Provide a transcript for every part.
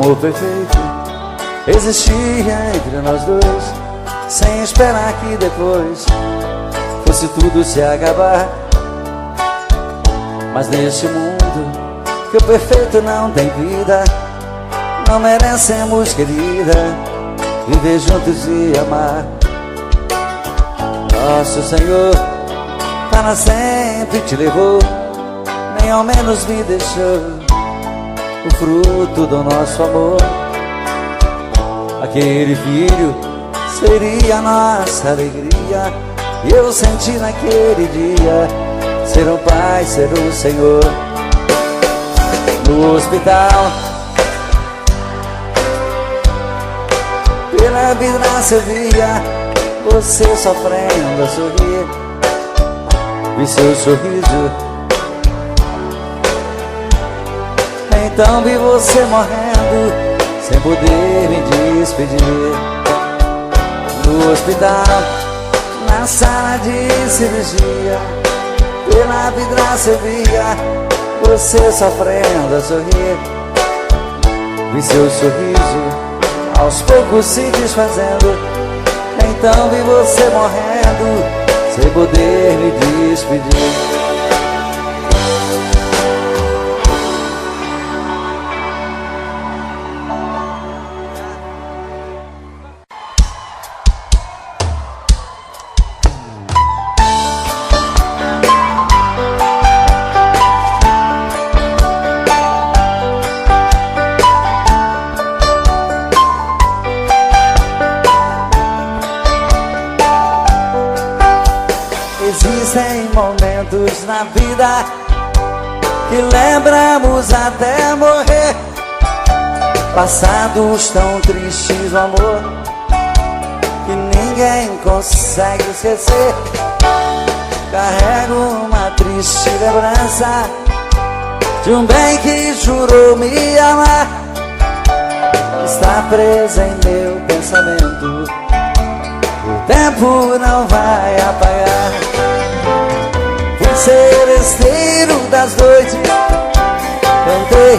amor perfeito existia entre nós dois, sem esperar que depois fosse tudo se acabar. Mas neste mundo que o perfeito não tem vida, não merecemos, querida, viver juntos e amar. Nosso Senhor para sempre te levou, nem ao menos me deixou o fruto do nosso amor. Aquele filho seria a nossa alegria, e eu senti naquele dia ser um pai, ser um Senhor. No hospital, pela vidraça eu via você sofrendo a sorrir, vi seu sorriso, então vi você morrendo sem poder me despedir. No hospital, na sala de cirurgia, pela vidraça eu via você sofrendo a sorrir, vi seu sorriso aos poucos se desfazendo, então vi você morrendo sem poder me despedir. Existem momentos na vida que lembramos até morrer, passados tão tristes do amor que ninguém consegue esquecer. Carrego uma triste lembrança de um bem que jurou me amar, está presa em meu pensamento, o tempo não vai apagar. Fui seresteiro das noites, cantei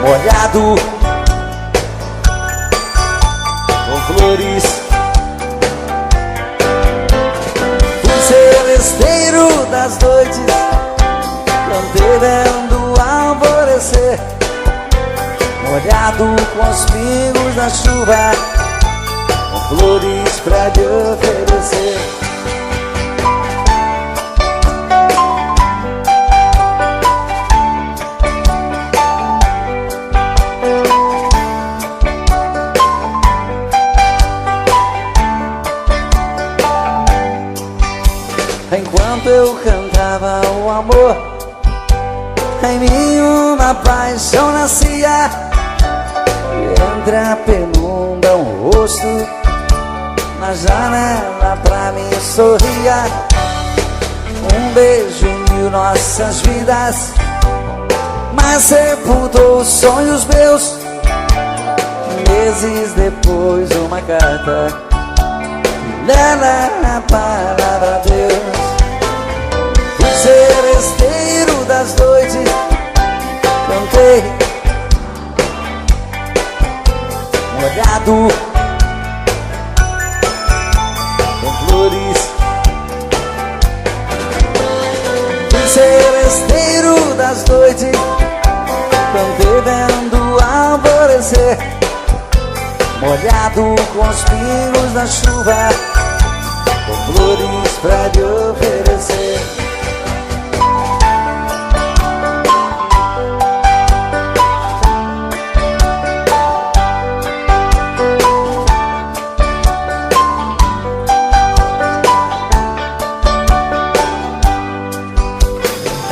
molhado com flores. Fui seresteiro das noites, cantei vendo o alvorecer, molhado com os pingos da chuva, com flores pra te oferecer. Enquanto eu cantava o amor, em mim uma paixão nascia, e entre a penumbra um rosto na janela pra mim sorria. Um beijo uniu nossas vidas, mas sepultou os sonhos meus. Meses depois uma carta, nela a palavra Deus. Fui seresteiro das noites, cantei molhado com flores. Fui seresteiro das noites, cantei vendo o alvorecer, molhado com os pingos da chuva, com flores pra te oferecer.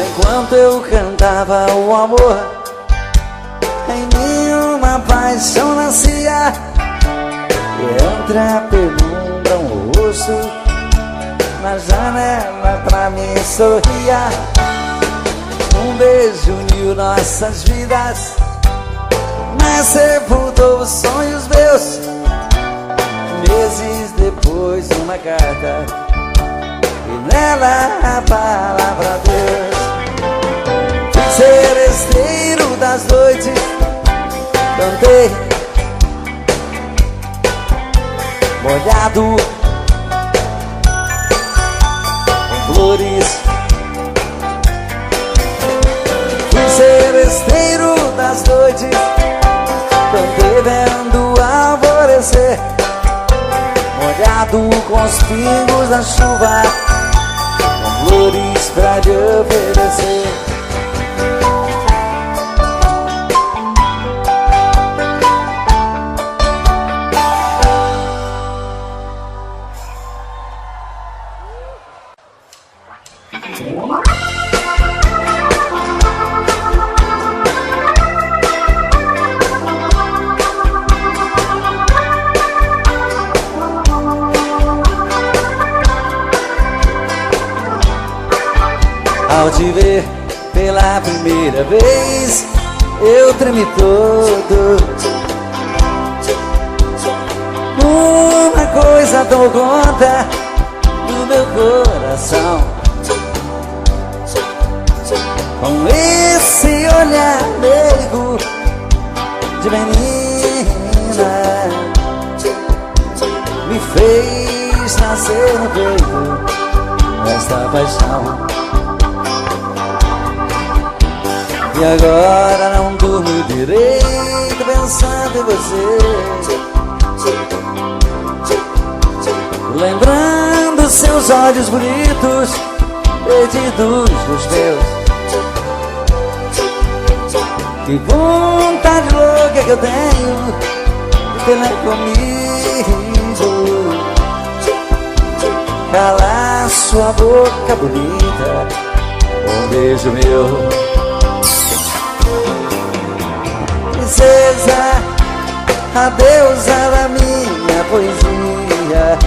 Enquanto eu cantava o amor, em mim uma paixão nascia, e entre a penumbra um rosto na janela pra mim sorria. Um beijo uniu nossas vidas, mas sepultou os sonhos meus. Meses depois uma carta, e nela a palavra Deus. Fui seresteiro das noites cantei molhado com flores. Fui seresteiro das noites, cantei vendo alvorecer, molhado com os pingos da chuva, com flores pra te oferecer. Ao te ver pela primeira vez, eu tremi todo. Uma coisa tomou conta do meu coração, com esse olhar meigo de menina, me fez nascer no peito esta paixão. E agora não durmo direito pensando em você, lembrando seus olhos bonitos perdidos dos meus. Que vontade louca que eu tenho de ter lá comigo, calar sua boca bonita com um beijo meu. Princesa, a deusa da minha poesia,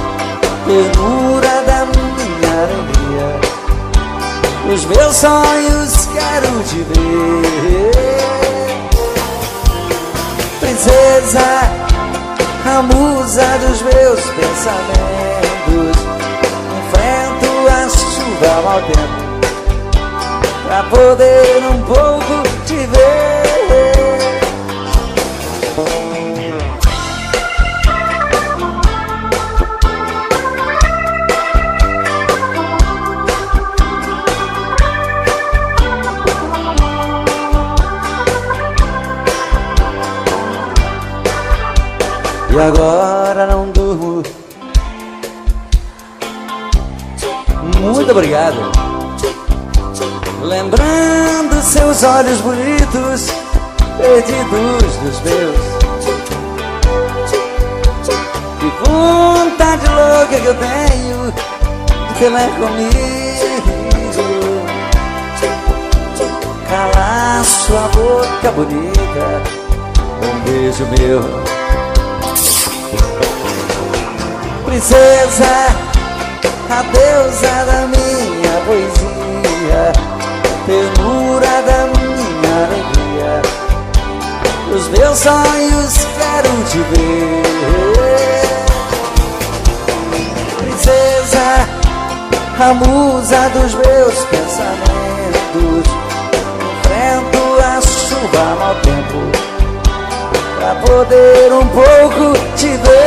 ternura da minha alegria, os meus sonhos quero te ver. Princesa, a musa dos meus pensamentos, enfrento a chuva ao mau tempo pra poder um pouco te ver. E agora não durmo. Muito obrigado. Lembrando seus olhos bonitos perdidos dos meus. Que vontade louca que eu tenho de ter lá comigo, calar sua boca bonita com um beijo meu. Princesa, a deusa da minha poesia, ternura da minha alegria, os meus sonhos quero te ver. Princesa, a musa dos meus pensamentos, enfrento a chuva ao mau tempo pra poder um pouco te ver.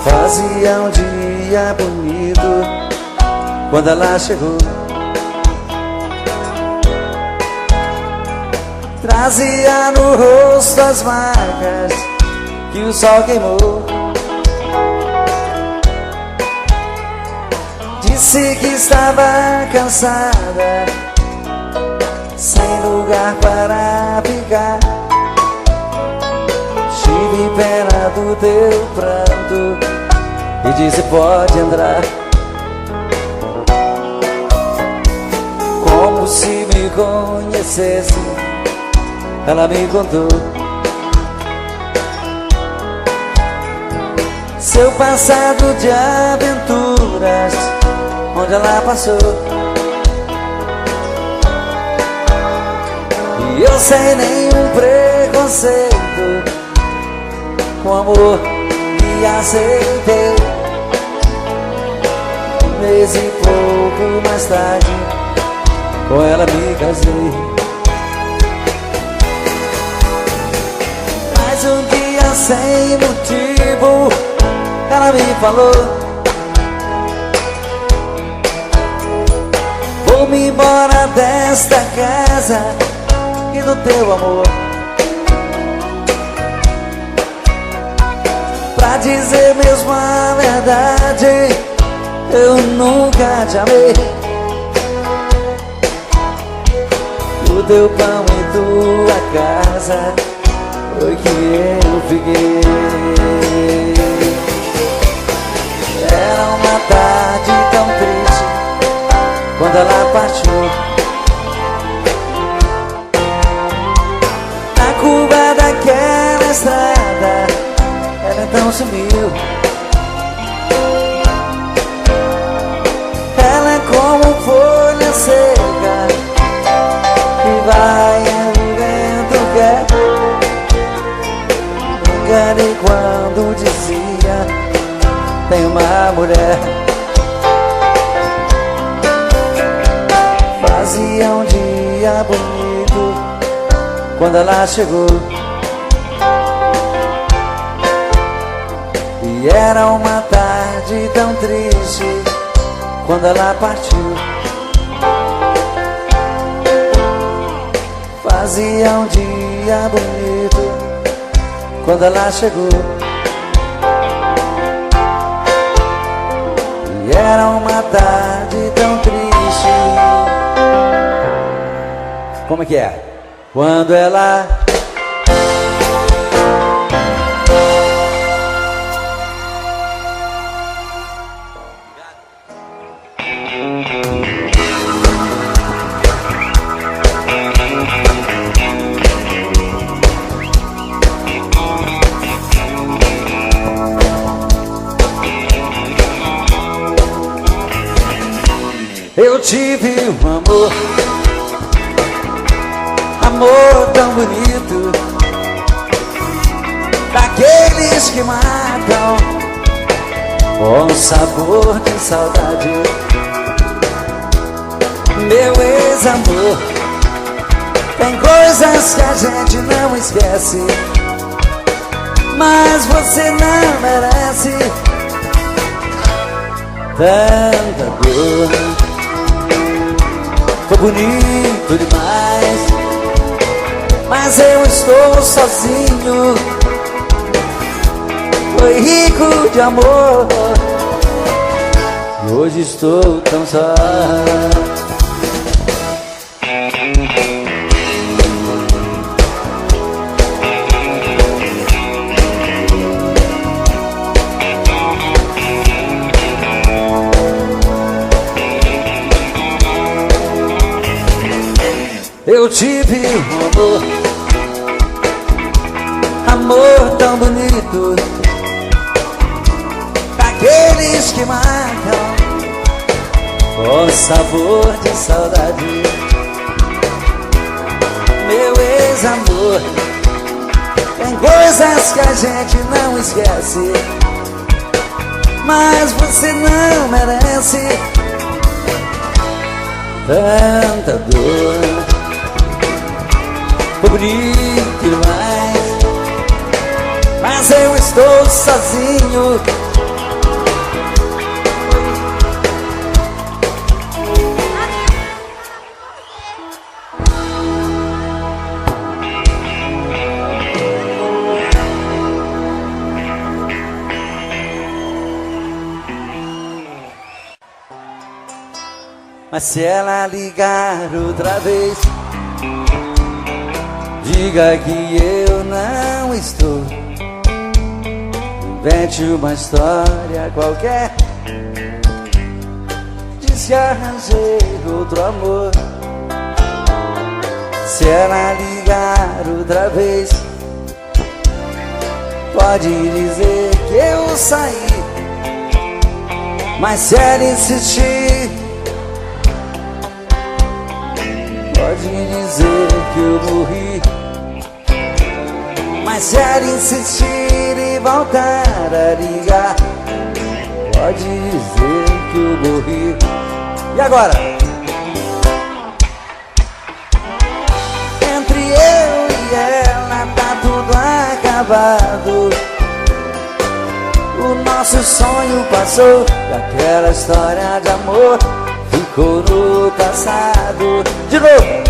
Fazia um dia bonito quando ela chegou, trazia no rosto as marcas que o sol queimou. Disse que estava cansada, sem lugar para ficar. Tive pena do teu pranto e disse pode entrar, como se me conhecesse. Ela me contou seu passado de aventuras, onde ela passou. E eu sem nenhum preconceito, com amor me aceitei. Um mês e pouco mais tarde, com ela me casei. Mas um dia sem motivo, ela me falou: vou-me embora desta casa e do teu amor. Pra dizer mesmo a verdade, eu nunca te amei. O teu pão e tua casa foi que eu fiquei. Era uma tarde tão triste quando ela partiu. Na curva daquela estrada, ela então sumiu. Ela é como folha seca que vai e o vento quer. Me enganei quando dizia: tem uma mulher. Fazia um dia bonito quando ela chegou. E era uma tarde tão triste quando ela partiu. Fazia um dia bonito quando ela chegou. E era uma tarde tão triste. Como é que é? Quando ela... Eu tive um amor, amor tão bonito, daqueles que matam com sabor de saudade. Meu ex-amor, tem coisas que a gente não esquece, mas você não merece tanta dor. Foi bonito demais, mas eu estou sozinho. Foi rico de amor e hoje estou tão só. Eu tive um amor, amor tão bonito, daqueles que marcam com sabor de saudade. Meu ex-amor, tem coisas que a gente não esquece, mas você não merece tanta dor. Foi bonito demais, mas eu estou sozinho. Mas se ela ligar outra vez, diga que eu não estou. Invente uma história qualquer, diz que arranjei outro amor. Se ela ligar outra vez, Pode dizer que eu saí, mas se ela insistir, pode dizer que eu morri. Mas se ela insistir e voltar a ligar, pode dizer que eu morri. E agora? Entre eu e ela tá tudo acabado. O nosso sonho passou e aquela história de amor ficou no passado. De novo!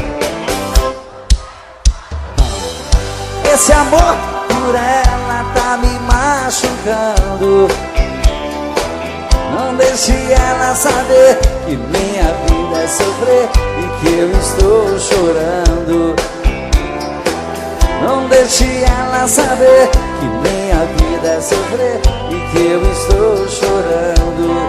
Esse amor por ela tá me machucando. Não deixe ela saber que minha vida é sofrer e que eu estou chorando. Não deixe ela saber que minha vida é sofrer e que eu estou chorando.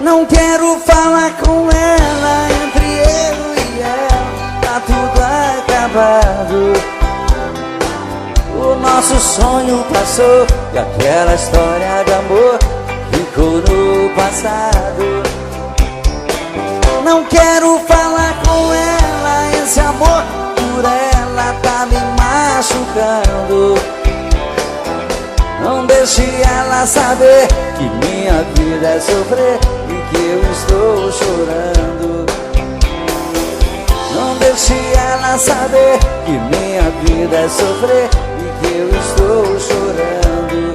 Não quero falar com ela, entre eu e ela tá tudo acabado. O nosso sonho passou e aquela história de amor ficou no passado. Não quero falar com ela, esse amor por ela tá me machucando. Não deixe ela saber que minha vida é sofrer e que eu estou chorando. Não deixe ela saber que minha vida é sofrer e que eu estou chorando.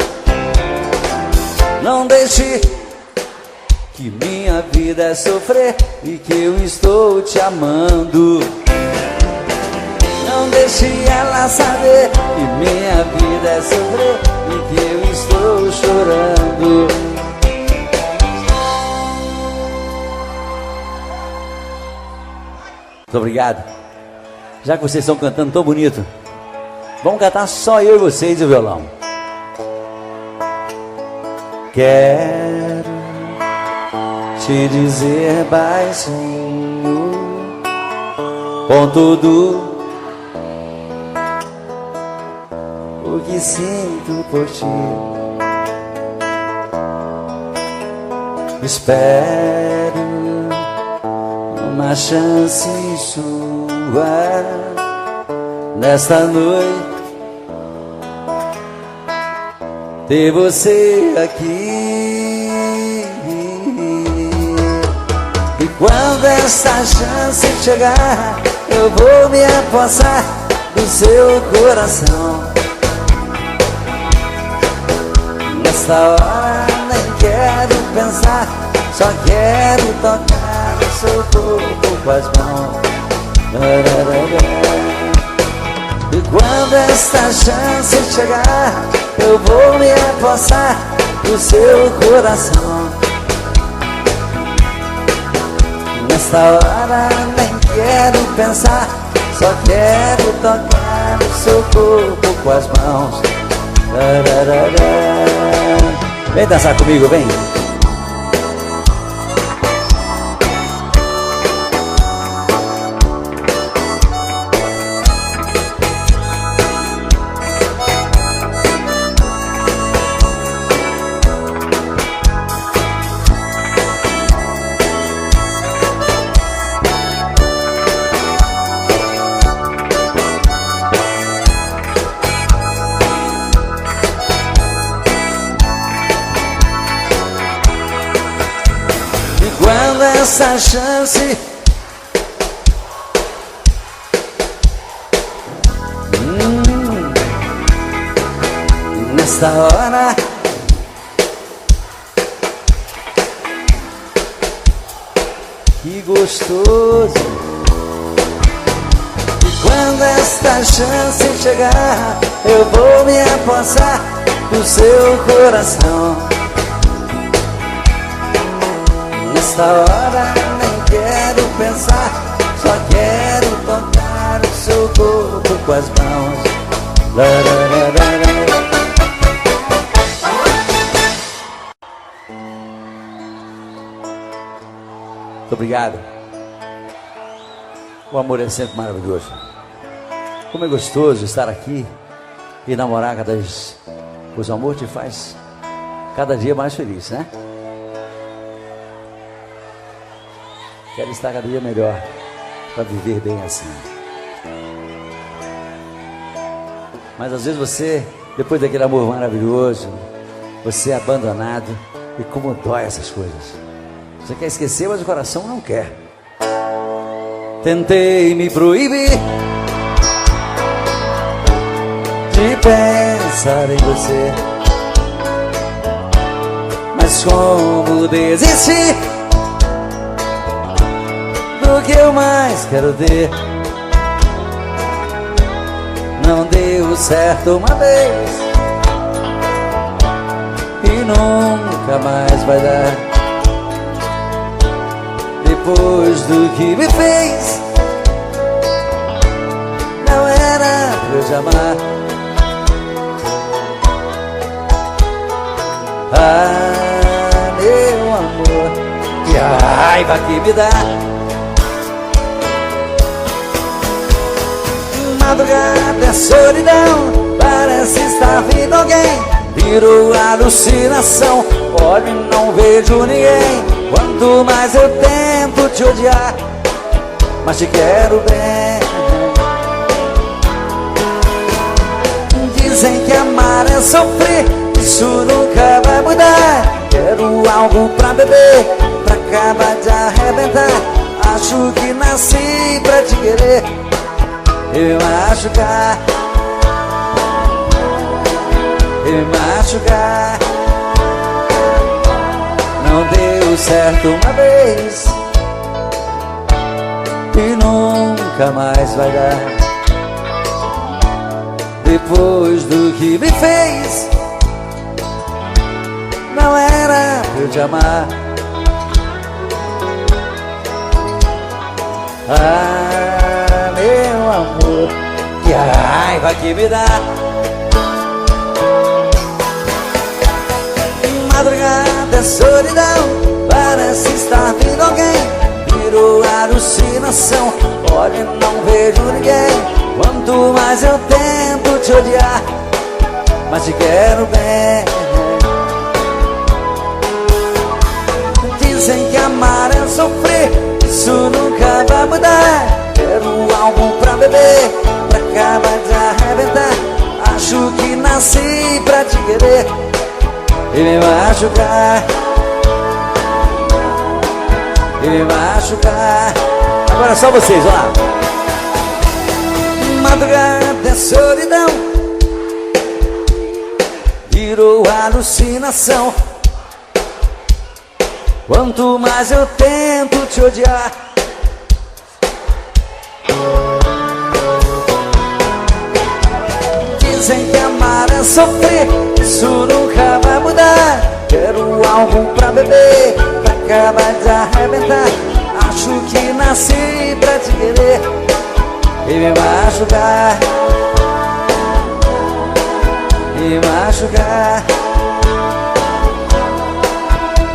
Não deixe que minha vida é sofrer e que eu estou te amando. Não deixe ela saber que minha vida é sofrer e que eu estou chorando. Muito obrigado. Já que vocês estão cantando tão bonito, vamos cantar só eu e vocês e o violão. Quero te dizer baixinho, com tudo o que sinto por ti. Espero uma chance sua nesta noite, ter você aqui. E quando essa chance chegar, eu vou me apossar do seu coração. Nesta hora nem quero pensar, só quero tocar no seu corpo com as mãos. E quando esta chance chegar, eu vou me apossar do seu coração. Nesta hora nem quero pensar, só quero tocar no seu corpo com as mãos. Vem dançar comigo, vem. Quando essa chance nesta hora que gostoso. E quando esta chance chegar, eu vou me apossar do seu coração. Nesta hora nem quero pensar, só quero tocar o seu corpo com as mãos. Muito obrigado. O amor é sempre maravilhoso. Como é gostoso estar aqui e namorar cada vez. Pois o amor te faz cada dia mais feliz, né? Quero estar cada dia melhor para viver bem assim. Mas às vezes você, depois daquele amor maravilhoso, você é abandonado. E como dói essas coisas. Você quer esquecer, mas o coração não quer. Tentei me proibir de pensar em você, mas como desistir do que eu mais quero ter? Não deu certo uma vez e nunca mais vai dar. Depois do que me fez, não era pra eu te amar. Ah, meu amor, que raiva que me dá. Madrugada é solidão, parece estar vindo alguém. Virou alucinação, olho e não vejo ninguém. Quanto mais eu tento te odiar, mas te quero bem. Dizem que amar é sofrer, isso nunca vai mudar. Quero algo pra beber, pra acabar de arrebentar. Acho que nasci pra te querer e me machucar, e me machucar. Não deu certo uma vez e nunca mais vai dar. Depois do que me fez, não era pra eu te amar. Ah, meu amor, que raiva que me dá. Madrugada é solidão, parece estar vindo alguém. Virou alucinação, olho e não vejo ninguém. Quanto mais eu tento te odiar, mas te quero bem. Dizem que amar é sofrer, isso nunca vai mudar. Quero algo pra beber, pra acabar de arrebentar. Acho que nasci pra te querer e me machucar, e me machucar. Agora só vocês, ó lá. Madrugada é solidão, virou alucinação. Quanto mais eu tento te odiar, dizem que amar é sofrer, isso nunca vai mudar. Quero algo pra beber, pra acabar de arrebentar. Acho que nasci pra te querer e me machucar, e me machucar,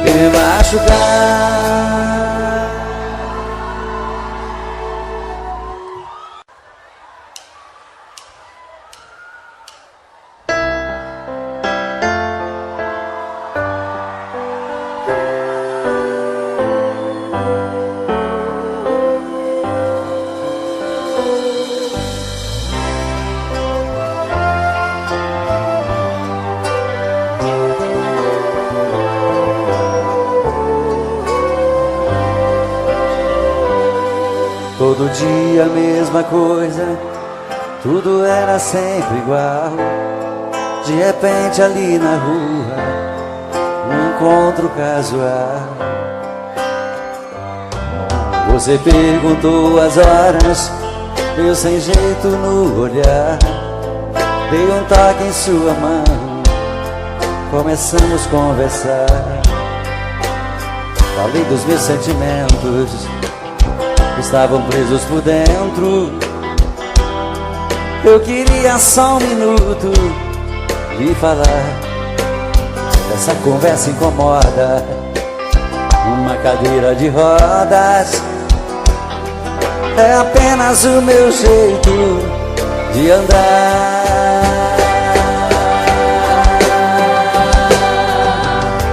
e me machucar. Todo dia a mesma coisa, tudo era sempre igual. De repente ali na rua, um encontro casual. Você perguntou as horas, eu sem jeito no olhar. Dei um toque em sua mão começamos a conversar. Falei dos meus sentimentos que estavam presos por dentro. Eu queria só um minuto lhe falar. Essa conversa incomoda, uma cadeira de rodas é apenas o meu jeito de andar.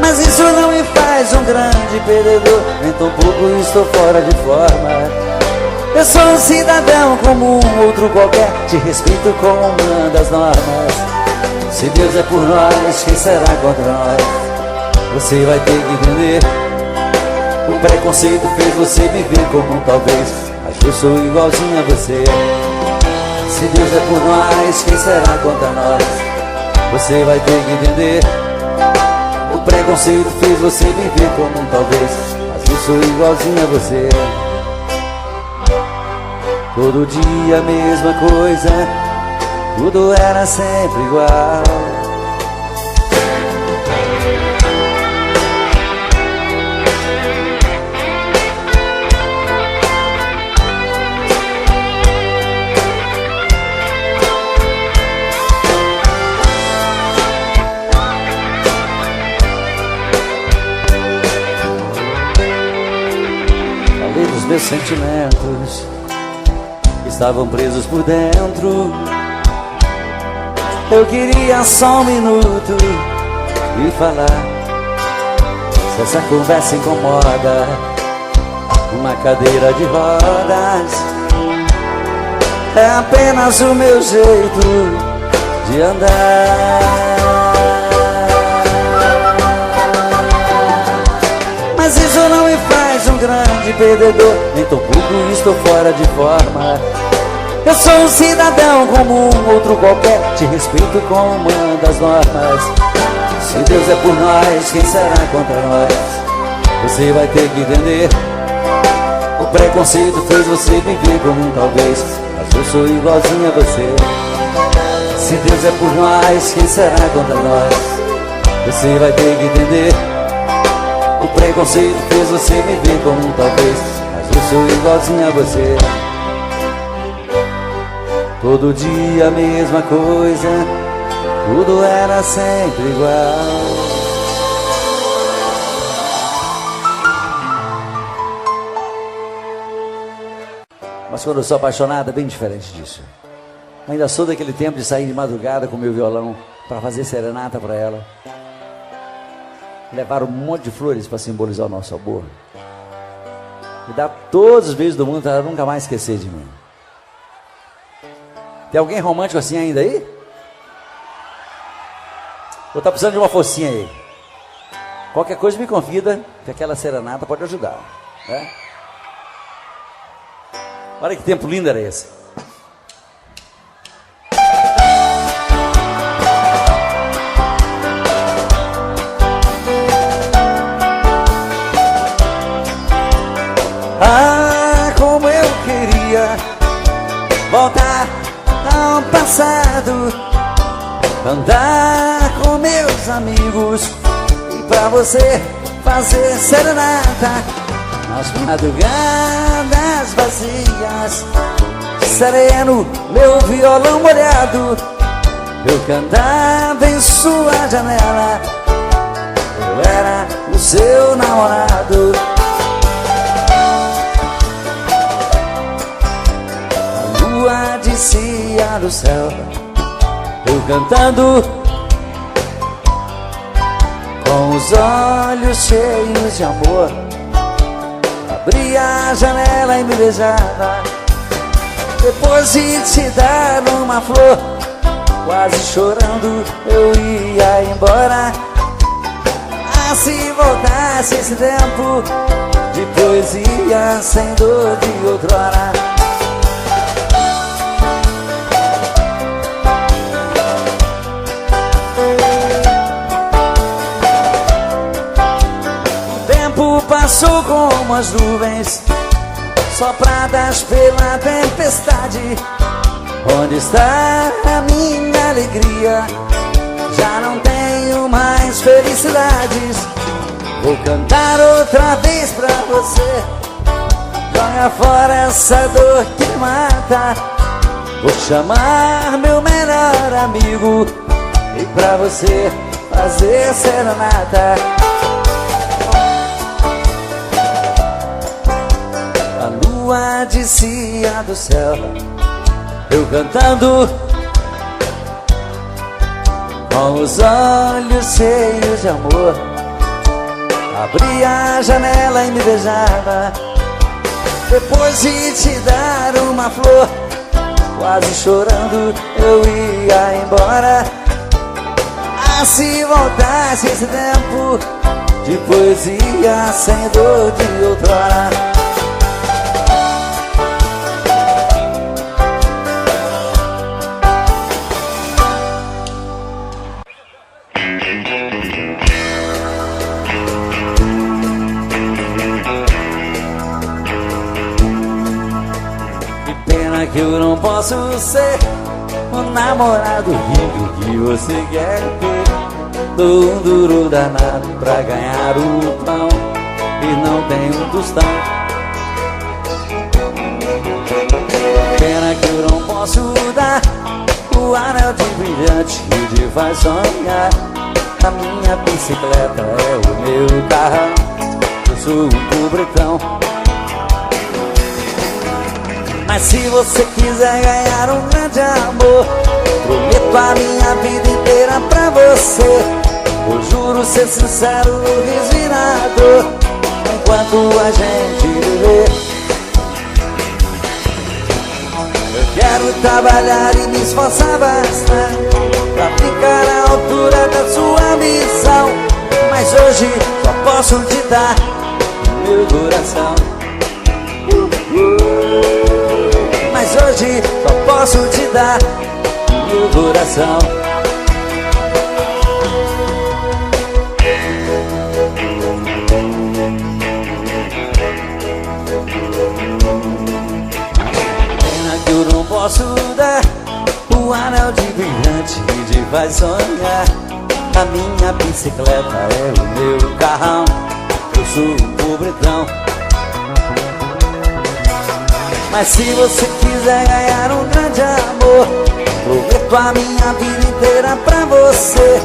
Mas isso não me faz um grande perdedor, nem tão pouco estou fora de forma. Eu sou um cidadão como um outro qualquer, te respeito como uma das normas. Se Deus é por nós, quem será contra nós? Você vai ter que entender. O preconceito fez você me ver como um talvez, mas eu sou igualzinho a você. Se Deus é por nós, quem será contra nós? Você vai ter que entender. O preconceito fez você me ver como um talvez, mas eu sou igualzinho a você. Todo dia a mesma coisa, tudo era sempre igual. Falei dos meus sentimentos que estavam presos por dentro. Eu queria só um minuto e falar. Se essa conversa incomoda, uma cadeira de rodas é apenas o meu jeito de andar. Mas isso não me faz um grande perdedor, nem tão pouco estou fora de forma. Eu sou um cidadão como um outro qualquer, te respeito como uma das normas. Se Deus é por nós, quem será contra nós? Você vai ter que entender. O preconceito fez você me ver como um talvez, mas eu sou igualzinho a você. Se Deus é por nós, quem será contra nós? Você vai ter que entender. O preconceito fez você me ver como um talvez, mas eu sou igualzinho a você. Todo dia a mesma coisa, tudo era sempre igual. Mas quando eu sou apaixonado é bem diferente disso. Ainda sou daquele tempo de sair de madrugada com meu violão para fazer serenata para ela. Levar um monte de flores para simbolizar o nosso amor. E dar todos os beijos do mundo para ela nunca mais esquecer de mim. Tem alguém romântico assim ainda aí? Ou tá precisando de uma focinha aí? Qualquer coisa me convida, que aquela serenata pode ajudar, né? Olha que tempo lindo era esse. Ah, como eu queria voltar ao passado, andar com meus amigos e pra você fazer serenata nas madrugadas vazias. Sereno, meu violão molhado, eu cantava em sua janela. Eu era o seu namorado. A lua descia do céu, eu cantando com os olhos cheios de amor. Abria a janela e me beijava, depois de te dar uma flor. Quase chorando eu ia embora. Ah, se voltasse esse tempo de poesia sem dor de outrora. O tempo passou como as nuvens sopradas pela tempestade. Onde está a minha alegria? Já não tenho tenho mais felicidades. Vou cantar outra vez pra você. Joga fora essa dor que mata. Vou chamar meu melhor amigo e pra você fazer serenata. A lua descia do céu, eu cantando, com os olhos cheios de amor. Abria a janela e me beijava. Depois de te dar uma flor, quase chorando eu ia embora. Ah, se voltasse esse tempo de poesia sem dor de outrora. Que eu não posso ser o namorado rico que você quer ter. Dou um duro danado pra ganhar o pão e não tenho um tostão. Pena que eu não posso dar o anel de brilhante que te faz sonhar. A minha bicicleta é o meu carrão, eu sou um pobretão. Mas se você quiser ganhar um grande amor, prometo a minha vida inteira pra você. Eu juro ser sincero, resinado, enquanto a gente viver. Eu quero trabalhar e me esforçar bastante pra ficar à altura da sua missão. Mas hoje só posso te dar o meu coração. Mas hoje só posso te dar o meu coração. Pena que eu não posso dar o anel de brilhante que te faz sonhar. A minha bicicleta é o meu carrão, eu sou um pobretão. Mas se você quiser ganhar um grande amor, prometo a minha vida inteira pra você.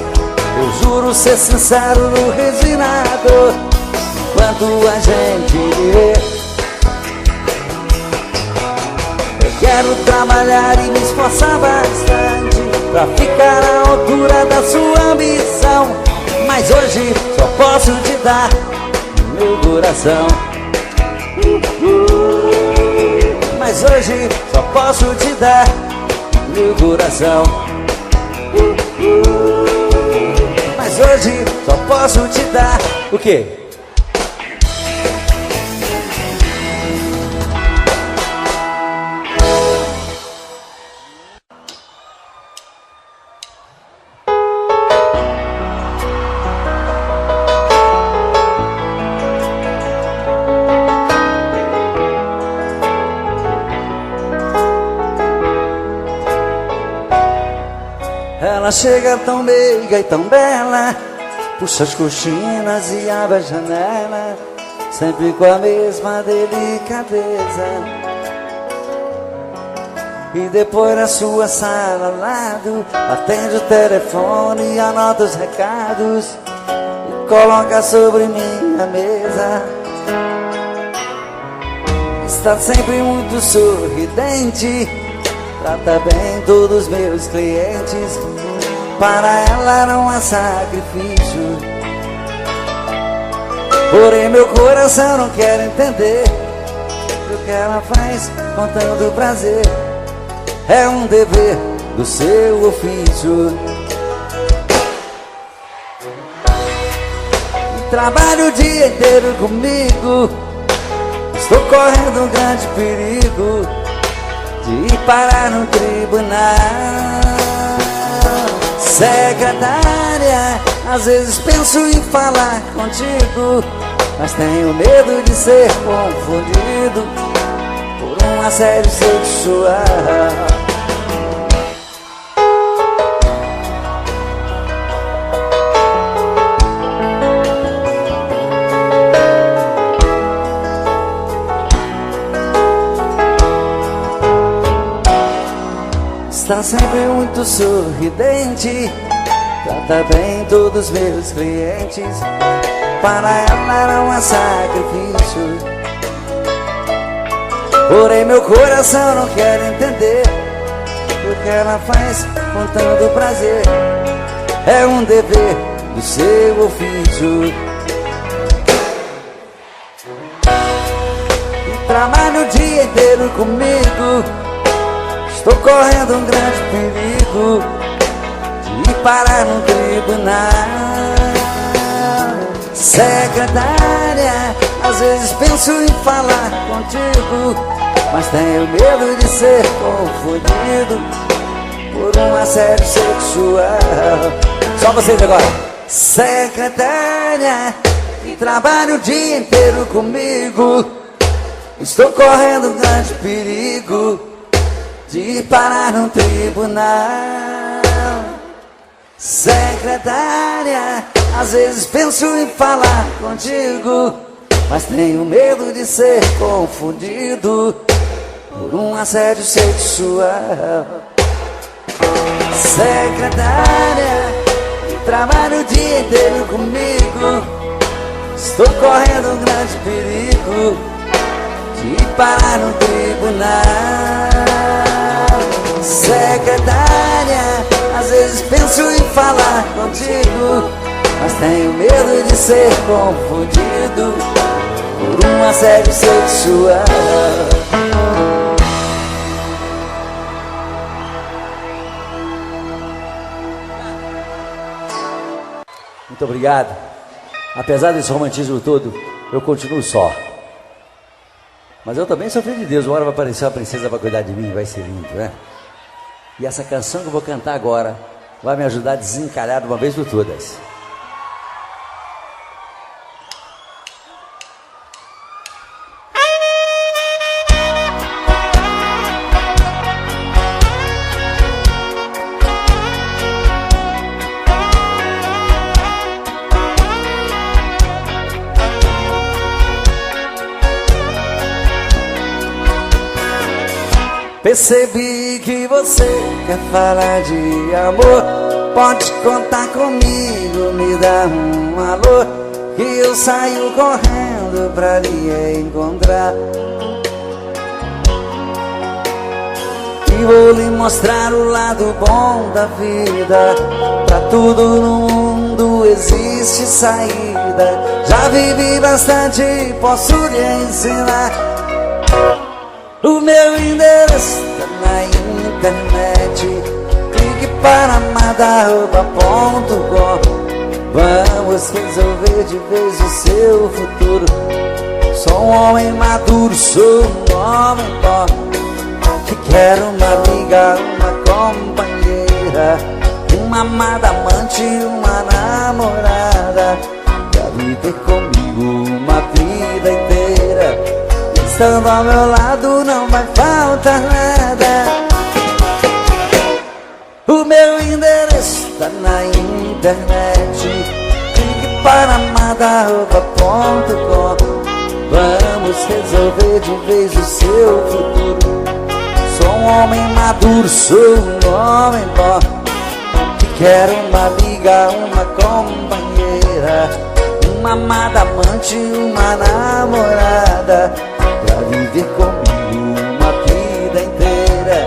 Eu juro ser sincero, resinado, enquanto a gente viver. Eu quero trabalhar e me esforçar bastante pra ficar à altura da sua ambição. Mas hoje só posso te dar o meu coração. Mas hoje só posso te dar meu coração. Mas hoje só posso te dar o quê? Ela chega tão meiga e tão bela, puxa as cortinas e abre a janela, sempre com a mesma delicadeza. E depois na sua sala ao lado, atende o telefone e anota os recados e coloca sobre minha mesa. Está sempre muito sorridente, trata bem todos os meus clientes. Para ela não há sacrifício, porém meu coração não quer entender o que ela faz com tanto prazer. É um dever do seu ofício. Trabalho o dia inteiro comigo, estou correndo um grande perigo de ir parar no tribunal. Secretária, às vezes penso em falar contigo, mas tenho medo de ser confundido por um assédio sexual. está sempre muito sorridente, trata bem todos meus clientes. Para ela não é sacrifício, porém meu coração não quer entender o que ela faz com tanto prazer. É um dever do seu ofício. E trabalha o dia inteiro comigo, estou correndo um grande perigo de parar no tribunal. Secretária, às vezes penso em falar contigo, mas tenho medo de ser confundido por um assédio sexual. Só vocês agora. Secretária, que trabalha o dia inteiro comigo, estou correndo um grande perigo de parar no tribunal. Secretária, às vezes penso em falar contigo, mas tenho medo de ser confundido por um assédio sexual. Secretária, trabalha o dia inteiro comigo, estou correndo um grande perigo de parar no tribunal. Secretária, às vezes penso em falar contigo, mas tenho medo de ser confundido por um assédio sexual. Muito obrigado. Apesar desse romantismo todo, eu continuo só. Mas eu também sou filho de Deus. Uma hora vai aparecer uma princesa para cuidar de mim, vai ser lindo, né? E essa canção que eu vou cantar agora vai me ajudar a desencalhar de uma vez por todas. Percebi que você quer falar de amor, pode contar comigo, me dá um alô, que eu saio correndo pra lhe encontrar. E vou lhe mostrar o lado bom da vida, pra tudo no mundo existe saída. Já vivi bastante, posso lhe ensinar. O meu endereço tá na internet, clique para madarroba.com. Vamos resolver de vez o seu futuro. Sou um homem maduro, sou um homem bom, que quero uma amiga, uma companheira, uma amada amante, uma namorada, pra viver comigo uma vida inteira. Estando ao meu lado não vai faltar nada. O meu endereço tá na internet, clique para madarroba.com. Vamos resolver de vez o seu futuro. Sou um homem maduro, sou um homem bom, que quero uma amiga, uma companheira, uma amada amante, uma namorada, pra viver comigo uma vida inteira.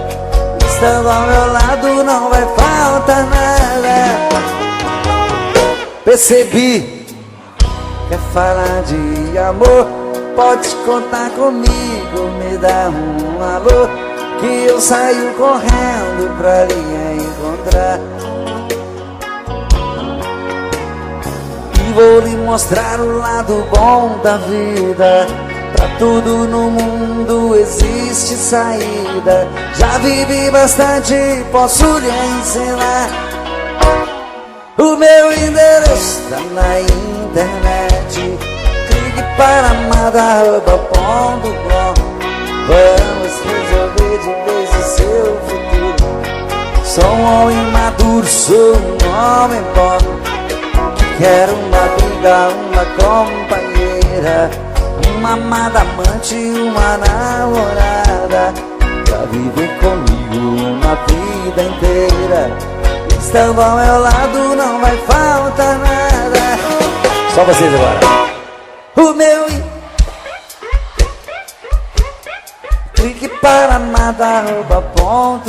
Estando ao meu lado não vai faltar nada. Percebi, quer falar de amor, pode contar comigo, me dá um alô, que eu saio correndo pra lhe encontrar. E vou lhe mostrar o lado bom da vida, pra tudo no mundo existe saída. Já vivi bastante, posso lhe ensinar. O meu endereço tá na internet, clique para madarroba.com. Vamos resolver de vez o seu futuro. Sou um homem maduro, sou um homem bom, que quero uma amiga, uma companheira, uma amada amante, uma namorada, pra viver comigo uma vida vida inteira. Estando ao meu lado não vai faltar nada. Só vocês agora. O meu clique para nada@com.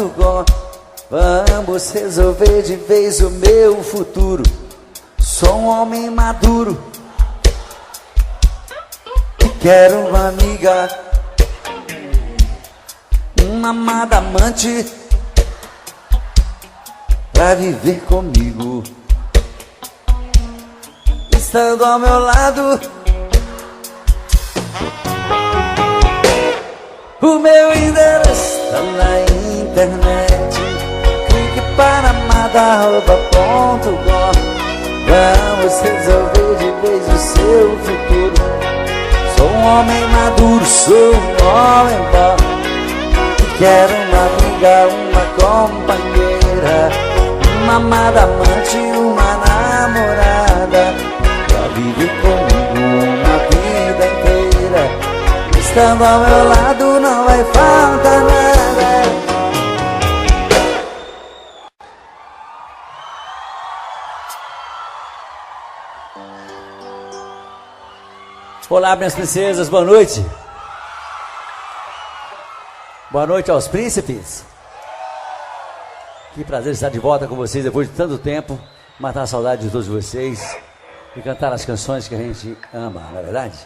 Vamos resolver de vez o meu futuro. Sou um homem maduro e quero uma amiga, uma amada amante pra viver comigo. Estando ao meu lado, o meu endereço tá na internet. Clique para nada@com. Vamos resolver de vez o seu futuro. Sou um homem maduro, sou um homem bom que quero uma amiga, uma companheira, uma amada amante, uma namorada pra viver comigo uma vida inteira. Estando ao meu lado não vai faltar nada. Olá, minhas princesas, boa noite. Boa noite aos príncipes. Que prazer estar de volta com vocês depois de tanto tempo. Matar a saudade de todos vocês e cantar as canções que a gente ama, não é verdade?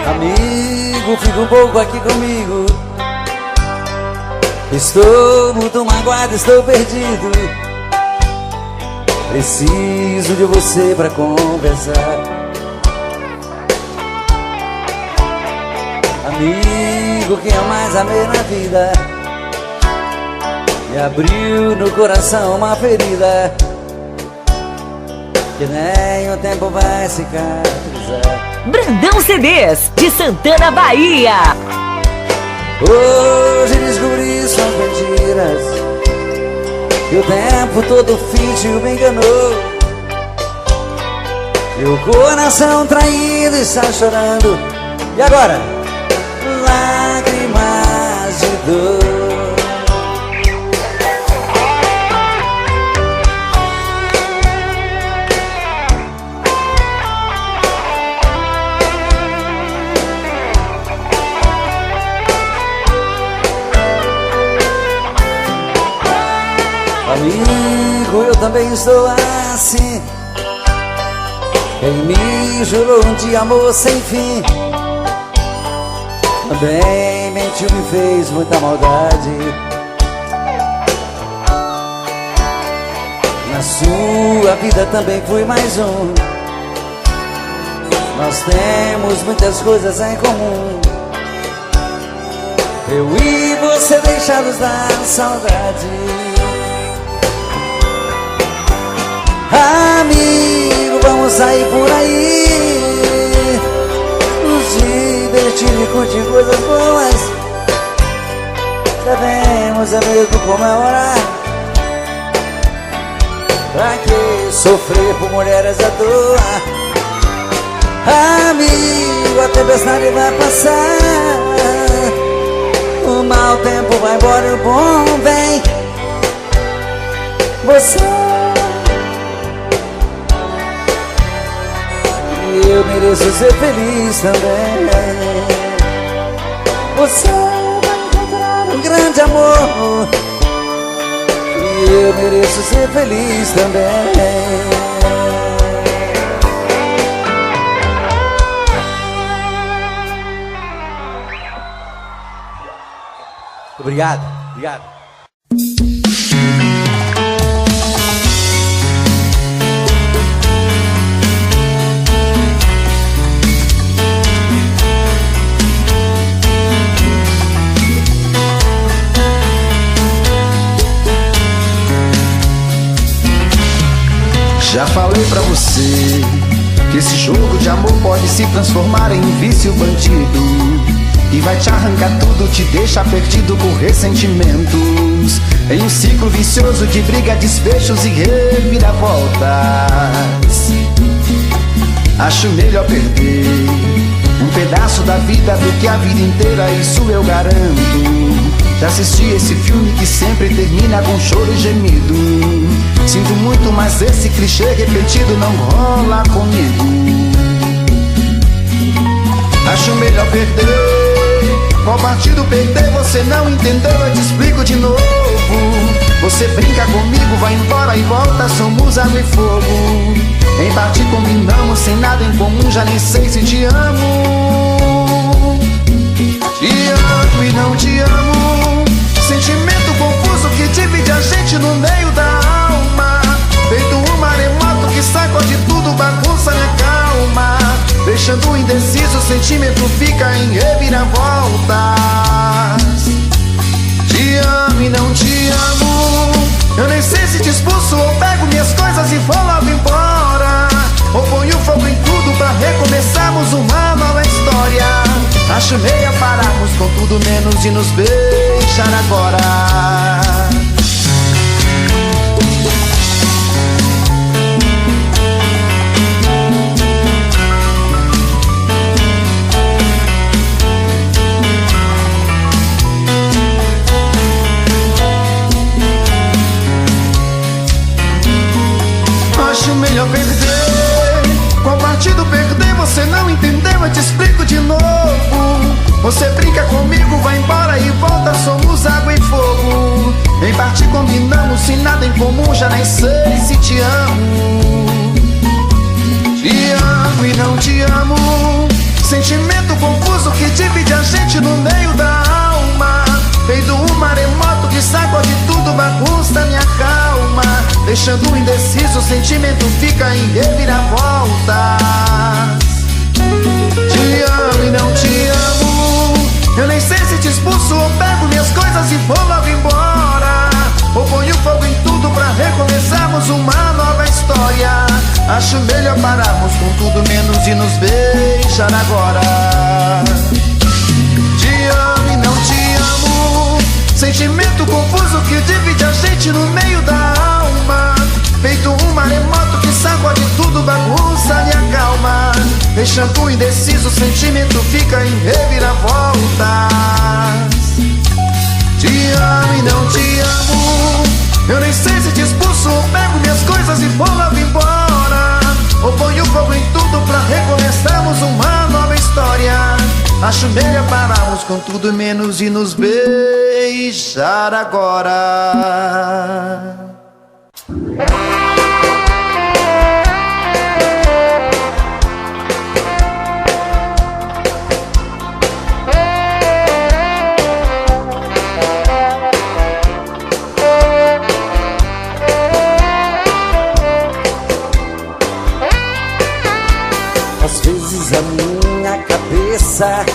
Amigo, fica um pouco aqui comigo. Estou muito magoado, estou perdido. Preciso de você pra conversar. Amigo, quem eu mais amei na vida me abriu no coração uma ferida que nem o tempo vai cicatrizar. Brandão CDs, de Santana, Bahia. Hoje descobri suas mentiras, que o tempo todo fingiu, me enganou. Meu coração traído está chorando. E agora? Lágrimas de dor. Amigo, eu também estou assim. Quem me jurou de amor sem fim também mentiu, me fez muita maldade. Na sua vida também fui mais um. Nós temos muitas coisas em comum. Eu e você deixados da saudade. Amigo, vamos sair por aí, nos divertir e curtir coisas boas. Devemos, amigo, comemorar. Pra que sofrer por mulheres à toa? Amigo, a tempestade vai passar, o mau tempo vai embora e o bom vem. Você, eu mereço ser feliz também. Você vai encontrar um grande amor e eu mereço ser feliz também. Obrigado, obrigado. Já falei pra você que esse jogo de amor pode se transformar em vício bandido. e vai te arrancar tudo, te deixa perdido por ressentimentos, em um ciclo vicioso de briga, desfechos e reviravoltas. Acho melhor perder um pedaço da vida do que a vida inteira, isso eu garanto. Já assisti esse filme que sempre termina com choro e gemido. Sinto muito, mas esse clichê repetido não rola comigo. Acho melhor perder. Qual partido perder? Você não entendeu, eu te explico de novo. Você brinca comigo, vai embora e volta, somos água e fogo. Em parte combinamos, sem nada em comum, já nem sei se te amo. Te amo e não te amo, sentimento confuso que divide a gente no meio da alma. Feito um maremoto que sacode tudo, bagunça minha calma. Deixando indeciso, o sentimento fica em reviravoltas. Te amo e não te amo, eu nem sei se te expulso ou pego minhas coisas e vou logo embora, ou ponho fogo em tudo pra recomeçarmos uma nova história. Acho meia pararmos com tudo menos de nos beijar agora. Acho melhor perder. Qual partido perder? Você não entendeu, eu te explico de novo. Você brinca comigo, vai embora e volta, somos água e fogo. Em parte combinamos, sem nada em comum, já nem sei se te amo. Te amo e não te amo, sentimento confuso que divide a gente no meio da alma. Feito um maremoto que sacode tudo, bagunça minha calma. Deixando indeciso, o sentimento fica em reviravoltas. Te amo e não te amo, eu nem sei se te expulso ou pego minhas coisas e vou logo embora, ou ponho fogo em tudo pra recomeçarmos uma nova história. Acho melhor pararmos com tudo menos de nos beijar agora. Te amo e não te amo, sentimento confuso que divide a gente no meio da alma. Feito um maremoto que sacode tudo, bagunça minha calma. Deixando indeciso, o sentimento fica em reviravoltas. Te amo e não te amo, eu nem sei se te expulso ou pego minhas coisas e vou logo embora, ou ponho fogo em tudo pra recomeçarmos uma nova história. Acho melhor pararmos com tudo menos de nos beijar agora. Às vezes a minha cabeça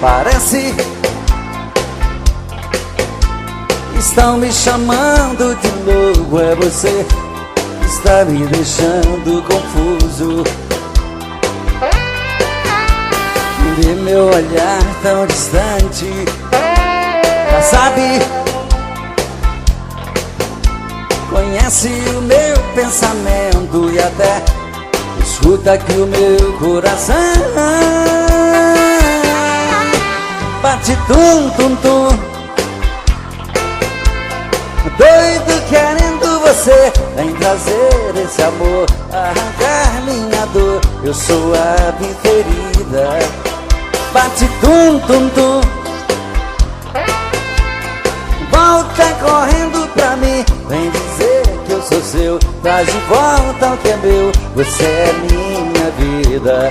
parece estão me chamando de louco. É você que está me deixando confuso. Vê meu olhar tão distante, já sabe, conhece o meu pensamento e até escuta aqui o meu coração. Bate tum tum tum, doido querendo você. Vem trazer esse amor, arrancar minha dor. Eu sou a preferida. Bate tum tum tum, volta correndo pra mim. Vem dizer que eu sou seu, traz de volta o que é meu. Você é minha vida.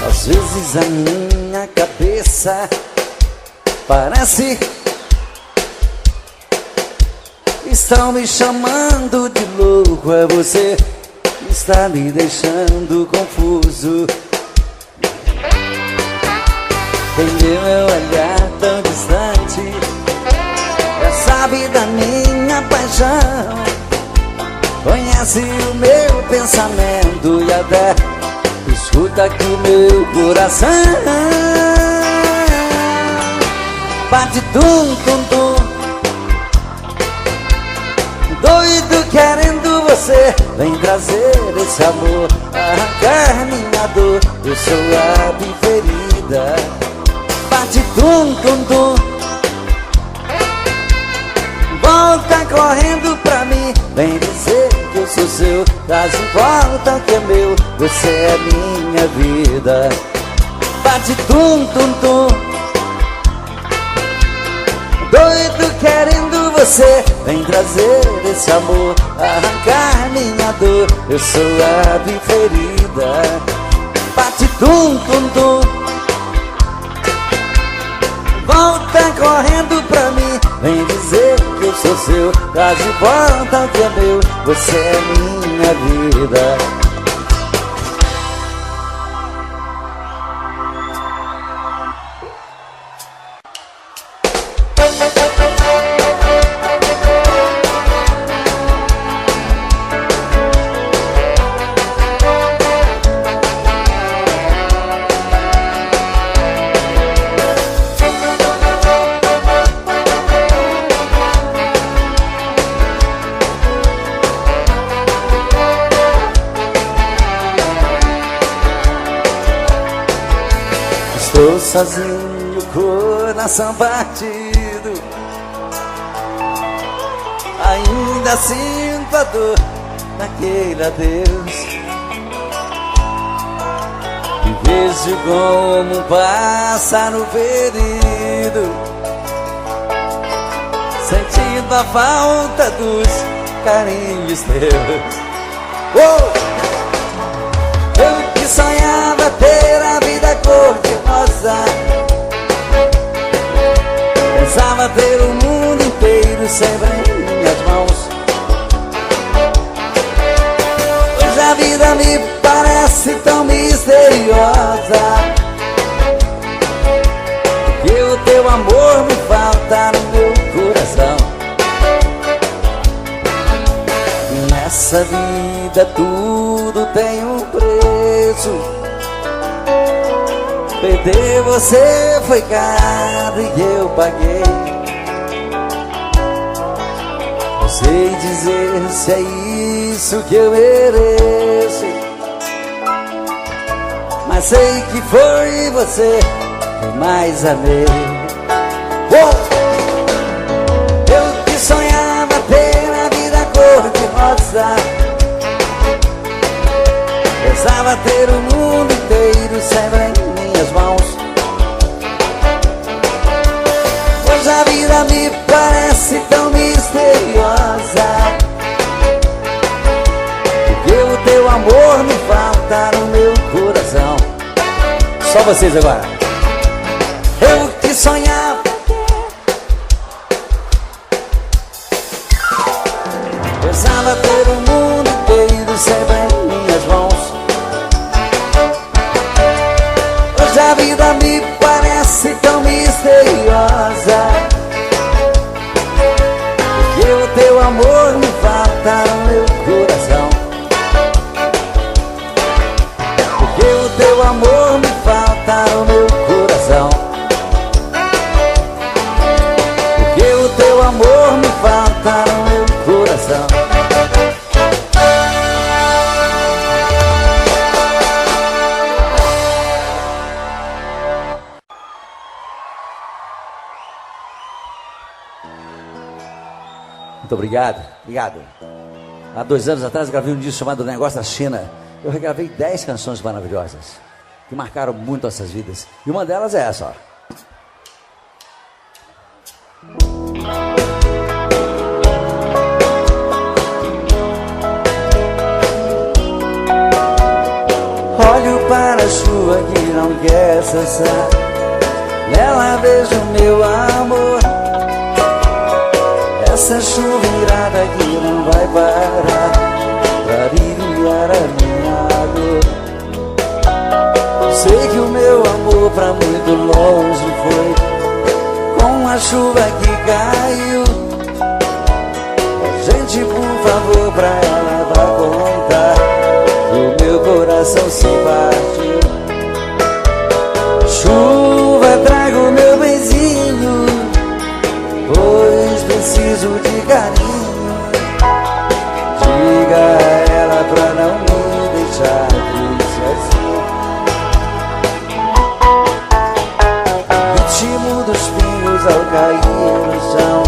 Às vezes a minha cabeça parece estão me chamando de louco. É você está me deixando confuso. Entendeu meu olhar tão distante? Já sabe da minha paixão, conhece o meu pensamento e até escuta aqui o meu coração. Bate tum tum tum, doido querendo você. Vem trazer esse amor, arrancar minha dor. Eu sou a preferida. Bate tum tum tum, volta correndo pra mim. Vem dizer que eu sou seu, traz de volta o que é meu. Você é minha vida. Bate tum tum tum, doido querendo você. Vem trazer esse amor, arrancar minha dor. Eu sou a preferida. Bate tum tum tum, volta correndo pra mim. Vem dizer que eu sou seu, traz de volta o que é meu. Você é minha vida. Estou sozinho, coração partido, ainda sinto a dor daquele adeus. Me vejo como um pássaro ferido, sentindo a falta dos carinhos teus. Eu que sonhava ter a vida cor-de-rosa, pensava ter o mundo inteiro sempre em minhas mãos. Hoje a vida me parece tão misteriosa, que o teu amor me falta no meu coração. Nessa vida tudo tem um preço, perder você foi caro e eu paguei. Não sei dizer se é isso que eu mereço, mas sei que foi você que mais amei. Eu que sonhava ter a vida cor-de-rosa, pensava ter o mundo inteiro sempre em minhas mãos. Hoje a vida me parece tão misteriosa, porque o teu amor me falta no meu coração. Só vocês agora. Eu que sonhava pensava ter o mundo inteiro sempre em minhas mãos. Hoje a vida me parece tão misteriosa, porque o teu amor me falta no meu coração. Porque o teu amor me falta no meu coração. Porque o teu amor me falta no meu coração. Muito obrigado, obrigado. Há 2 anos atrás gravei um disco chamado Negócio da China. Eu regravei 10 canções maravilhosas que marcaram muito nossas vidas. E uma delas é essa, ó. Olho para a chuva que não quer cessar, nela vejo meu amor. Essa chuva irada que não vai parar. Raririyarari. muito longe foi com a chuva que caiu. Gente, por favor, pra ela vai contar que o meu coração se partiu. Chuva, traga o meu benzinho, pois preciso de carinho. Diga a ela pra não me deixar triste assim. O ritmo dos pingos ao cair no chão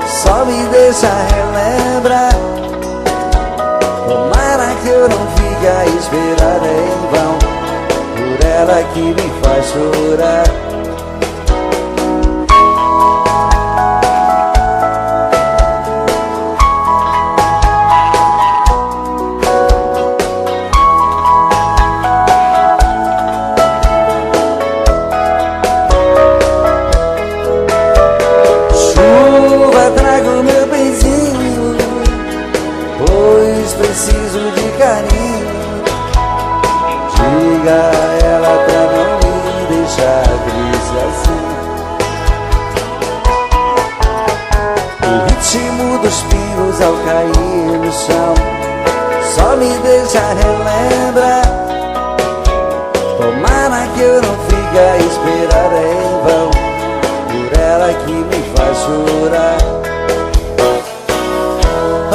só me deixa relembrar. Tomara que eu não fique a esperar em vão por ela que me faz chorar. Chuva, traga o meu benzinho, pois preciso de carinho. Diga a ela pra não me deixar triste assim. O ritmo dos pingos ao cair no chão só me deixa relembrar. Tomara que eu não fique a esperar em vão por ela que me faz chorar.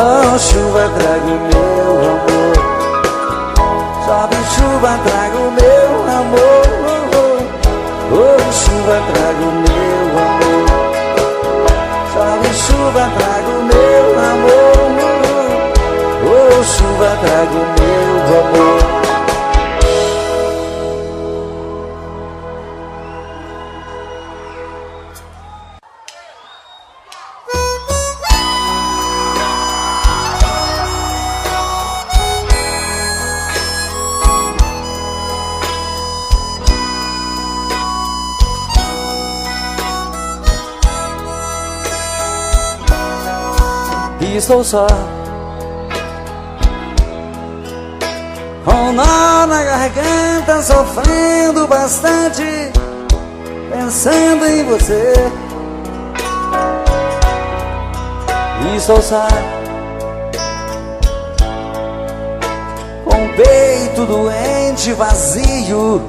Oh, chuva, traga o meu amor. Chove chuva, traga o meu amor. Oh, chuva, traga o meu amor. Chove chuva, traga o meu amor. Oh, chuva, traga o meu amor. Estou só, com nó na garganta, sofrendo bastante, pensando em você. Estou só, com o peito doente, vazio,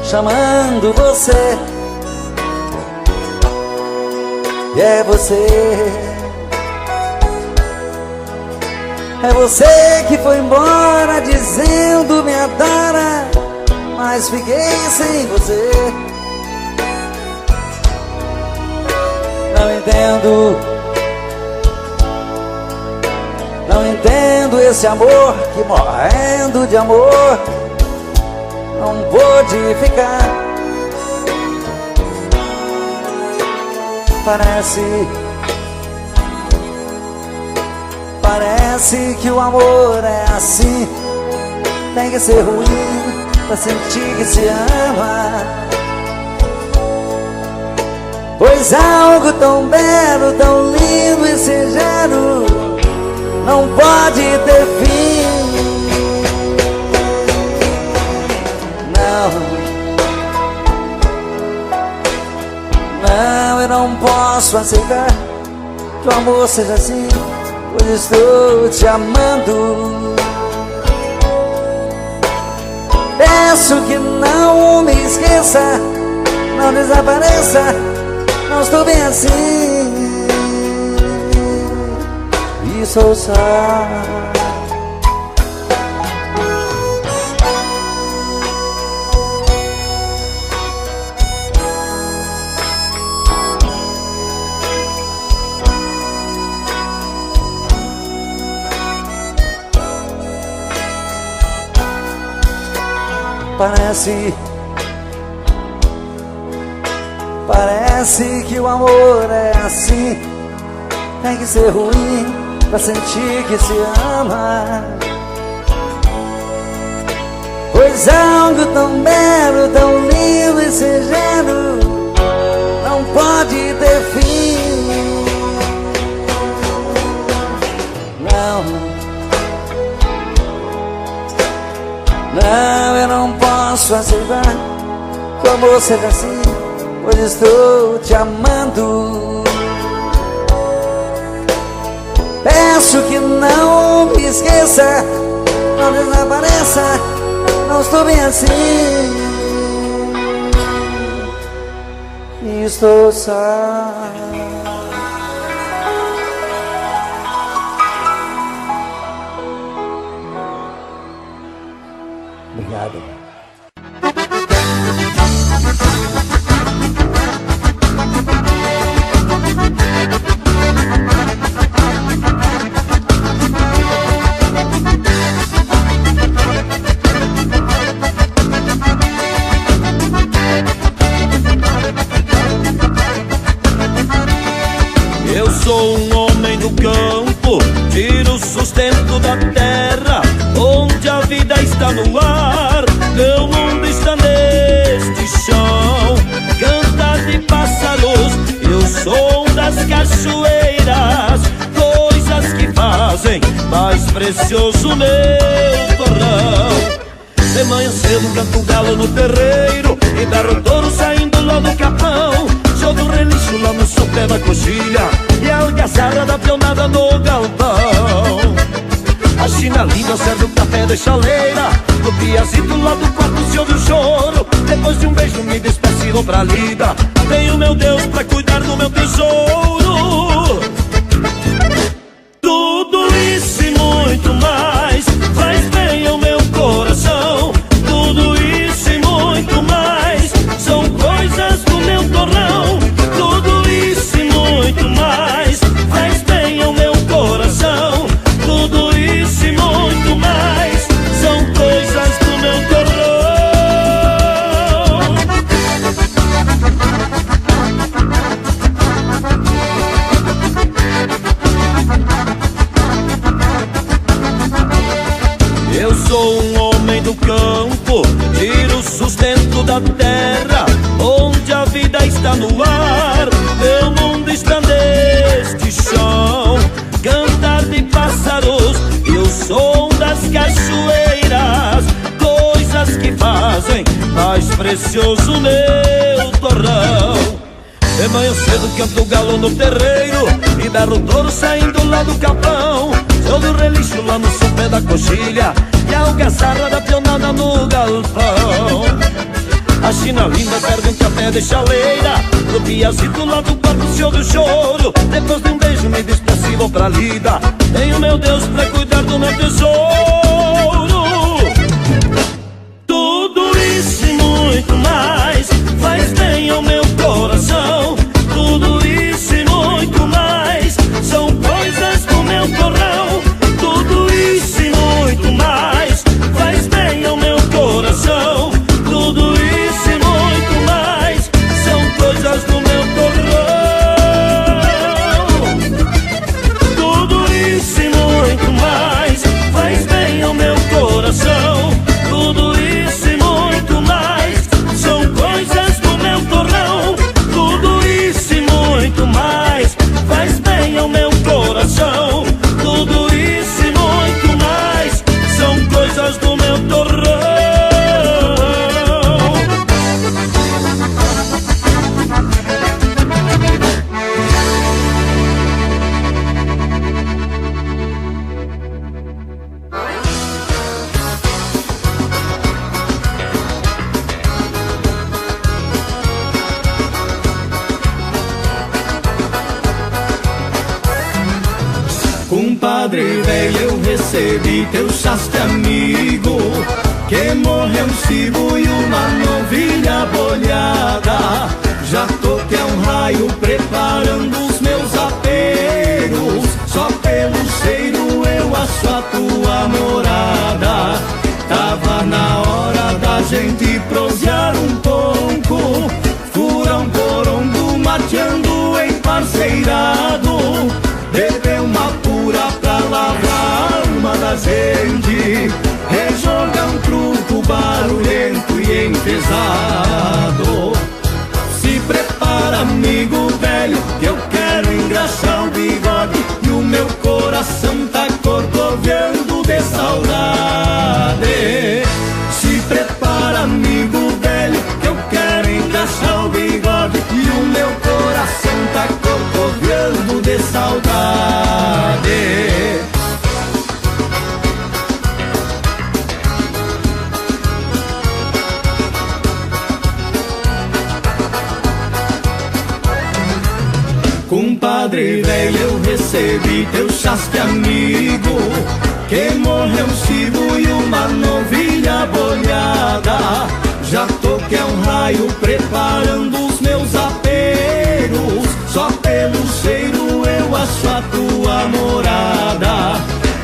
chamando você. E é você que foi embora dizendo me adora, mas fiquei sem você. Não entendo esse amor que morrendo de amor não pôde ficar. Parece que o amor é assim, tem que ser ruim pra sentir que se ama. Pois algo tão belo, tão lindo e singelo não pode ter fim. Não, eu não posso aceitar que o amor seja assim, pois estou te amando. Peço que não me esqueça, não desapareça, não estou bem assim. E sou só. Parece que o amor é assim, tem que ser ruim pra sentir que se ama. Pois algo tão belo, tão lindo e singelo não pode ter fim. Não, eu não posso aceitar amor seja assim, pois estou te amando. Peço que não me esqueça, não desapareça, não estou bem assim. Estou só. Obrigado. Eu sou um homem do campo, tiro o sustento da terra, onde a vida está no ar, meu mundo está neste chão. Canta de pássaros, eu sou das cachoeiras, coisas que fazem mais precioso meu torrão. De manhã cedo canto galo no terreiro e berro touro saindo lá do capão. Jogo relincho lá no sopé da coxilha e a algazarra da pionada no galpão. A China linda serve o café de chaleira, no piazito lá do quarto se ouve o choro. Depois de um beijo me despeço e vou pra lida, tenho meu Deus pra cuidar do meu tesouro. Tudo isso e muito mais faz bem ao meu coração. Tudo isso e muito mais são coisas do meu torrão. Tudo isso e muito mais faz bem ao meu coração. Tudo isso e muito mais são coisas do meu torrão. Eu sou um homem do campo, tiro o sustento da terra, onde a vida está no ar, meu mundo está neste chão. Cantar de pássaros, eu sou das cachoeiras, coisas que fazem mais precioso meu torrão. De manhã cedo canto galo no terreiro e berro touro saindo lá do capão. Sou do relincho lá no sopé da coxilha e a algazarra da pionada no galpão. A China linda serve um café de chaleira, no piazito lá do quarto se ouve o choro. Depois de um beijo me despeço e vou pra lida, tenho meu Deus pra cuidar do meu tesouro. Tudo isso e muito mais faz bem ao meu coração. Tudo isso e muito mais são coisas do meu torrão. Tudo isso e muito mais faz bem ao meu coração. Tudo isso e muito mais são coisas do meu torrão. Tudo isso e muito mais faz bem ao meu coração. Tudo isso e muito mais são coisas do meu torrão. Tudo isso e muito mais faz bem ao meu coração. Tudo isso e muito mais são coisas do meu torrão. Compadre velho, eu recebi teu chaste amigo, que morreu um cibo e uma novilha bolhada. Já toquei um raio preparando os meus aperos, só pelo cheiro eu acho a tua morada. Tava na hora da gente prosear um pouco, furar um porongo mateando emparceirado, beber uma pura pra lavar a alma da gente, rejogar um truco barulhento e enfesado. Se prepara, amigo velho, que eu quero engraxar o bigode e o meu coração tá corcoveando de saudade. Se prepara, amigo velho, que eu quero Padre velho, eu recebi teu chasque amigo, que morreu um chivo e uma novilha bolhada. Já toquei um raio preparando os meus aperos, só pelo cheiro eu acho a tua morada.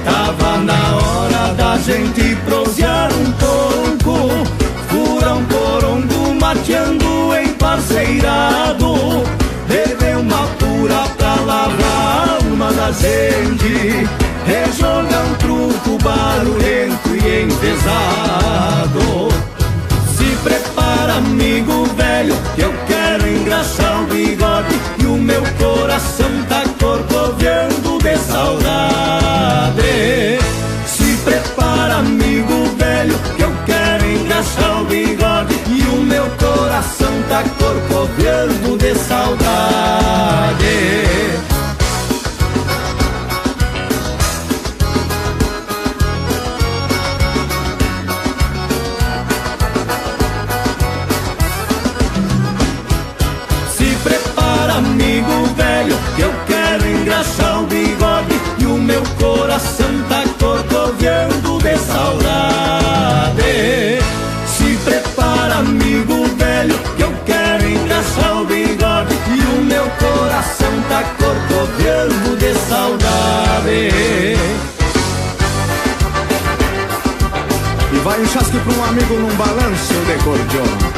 Tava na hora da gente prosear um pouco, furar um porongo mateando emparceirado, beber uma pura pra lavar a alma da gente, rejogar um truco barulhento e enfesado. Se prepara, amigo velho, que eu quero engraxar o bigode e o meu coração tá corcoveando de saudade. Se prepara, amigo velho, que eu quero engraxar o bigode e o meu coração tá corcoveando de saudade. Amigo velho, que eu quero engraxar o bigode e o meu coração tá corcoveando de saudade. Se prepara, amigo velho, que eu quero engraxar o bigode e o meu coração tá corcoveando de saudade. E vai um chasque pra um amigo num balanço de cordiona.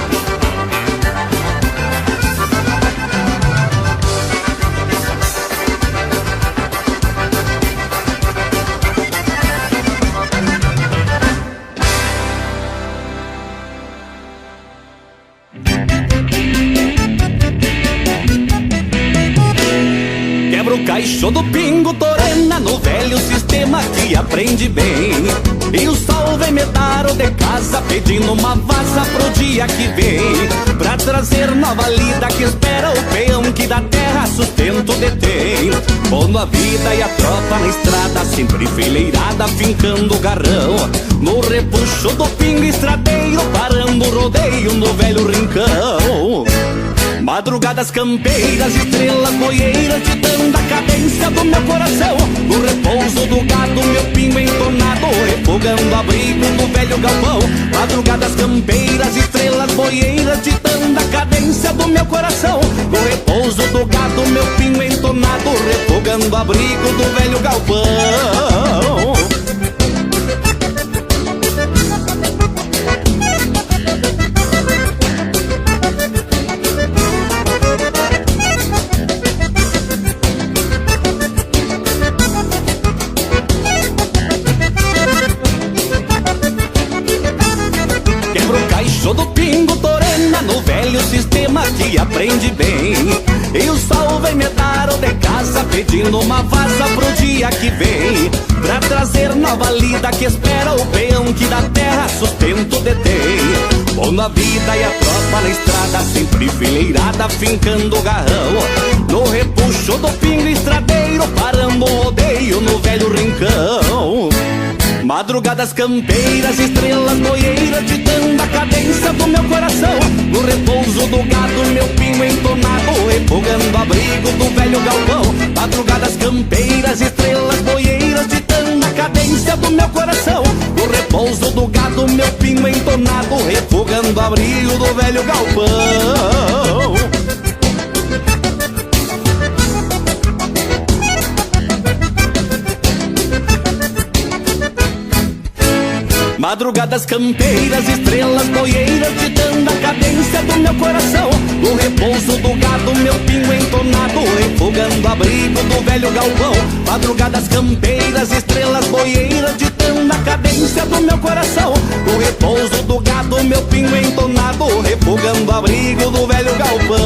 O caixão do pingo torena no velho sistema que aprende bem. E o sol vem me dar o de casa pedindo uma vaza pro dia que vem, pra trazer nova lida que espera o peão que da terra sustento detém. Pondo a vida e a tropa na estrada, sempre fileirada, fincando o garrão. No repuxo do pingo estradeiro, parando o rodeio no velho rincão. Madrugadas campeiras, estrelas boieiras, ditando a cadência do meu coração. No repouso do gado, meu pingo entonado, refogando abrigo do velho galpão. Madrugadas campeiras, estrelas boieiras, ditando a cadência do meu coração. No repouso do gado, meu pingo entonado, refogando abrigo do velho galpão. Do pingo torena no velho sistema que aprende bem. E o sol vem me dar o de casa pedindo uma vaza pro dia que vem, pra trazer nova lida que espera o peão que da terra sustento detém. Pondo a vida e a tropa na estrada, sempre fileirada, fincando o garrão. No repuxo do pingo estradeiro, parando o rodeio no velho rincão. Madrugadas campeiras, estrelas boieiras, ditando a cadência do meu coração. No repouso do gado, meu pingo entonado, refogando abrigo do velho galpão. Madrugadas campeiras, estrelas boieiras, ditando a cadência do meu coração. No repouso do gado, meu pingo entonado, refogando abrigo do velho galpão. Madrugadas campeiras, estrelas boieiras, ditando a cadência do meu coração. No repouso do gado, meu pingo entonado, refogando abrigo do velho galpão. Madrugadas campeiras, estrelas boieiras, ditando a cadência do meu coração. No repouso do gado, meu pingo entonado, refogando abrigo do velho galpão.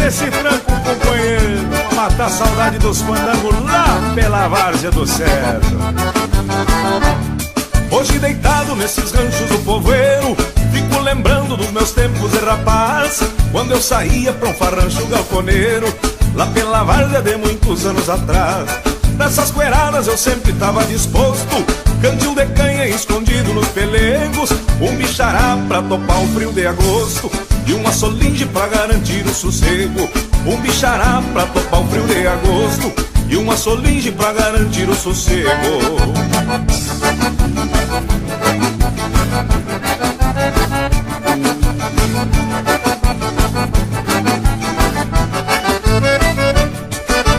Esse franco companheiro, matar a saudade dos fandangos lá pela várzea do Cerro. Hoje deitado nesses ranchos do povoeiro, fico lembrando dos meus tempos de rapaz, quando eu saía pra um farrancho galponeiro, lá pela várzea de muitos anos atrás. Nessas poeiradas eu sempre tava disposto, cantil de canha escondido nos pelegos, um bichará pra topar o frio de agosto e uma solinge pra garantir o sossego. Um bichará pra topar o frio de agosto e uma solinge pra garantir o sossego.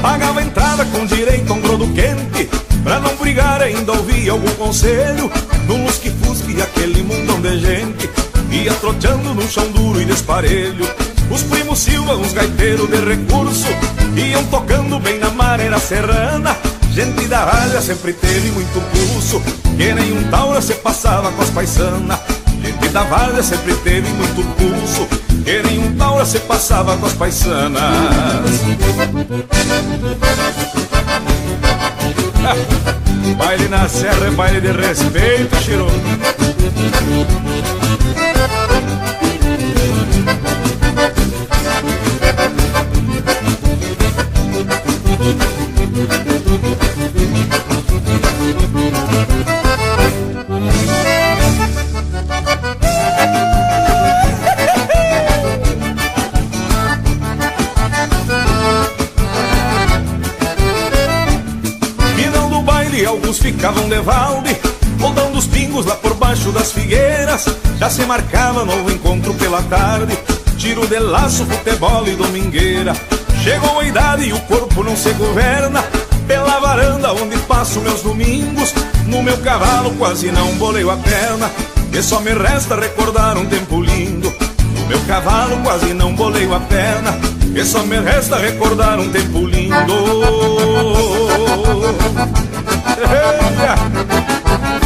Pagava entrada com direito a um brodo quente, pra não brigar ainda ouvia algum conselho, num lusque-fusque e aquele mundão de gente ia troteando num chão duro e desparelho. Os primos Silva, uns gaiteiros de recurso, iam tocando bem na maneira serrana. Gente da valha sempre teve muito pulso, que nem um taura se passava com as paisanas. Gente da valha sempre teve muito pulso, que nem um taura se passava com as paisanas. Baile na serra é baile de respeito, Chiru. Alguns ficavam de valde, rodando os pingos lá por baixo das figueiras. Já se marcava novo encontro pela tarde, tiro de laço, futebol e domingueira. Chegou a idade e o corpo não se governa, pela varanda onde passo meus domingos, no meu cavalo quase não boleio a perna, e só me resta recordar um tempo lindo. No meu cavalo quase não boleio a perna, e só me resta recordar um tempo lindo.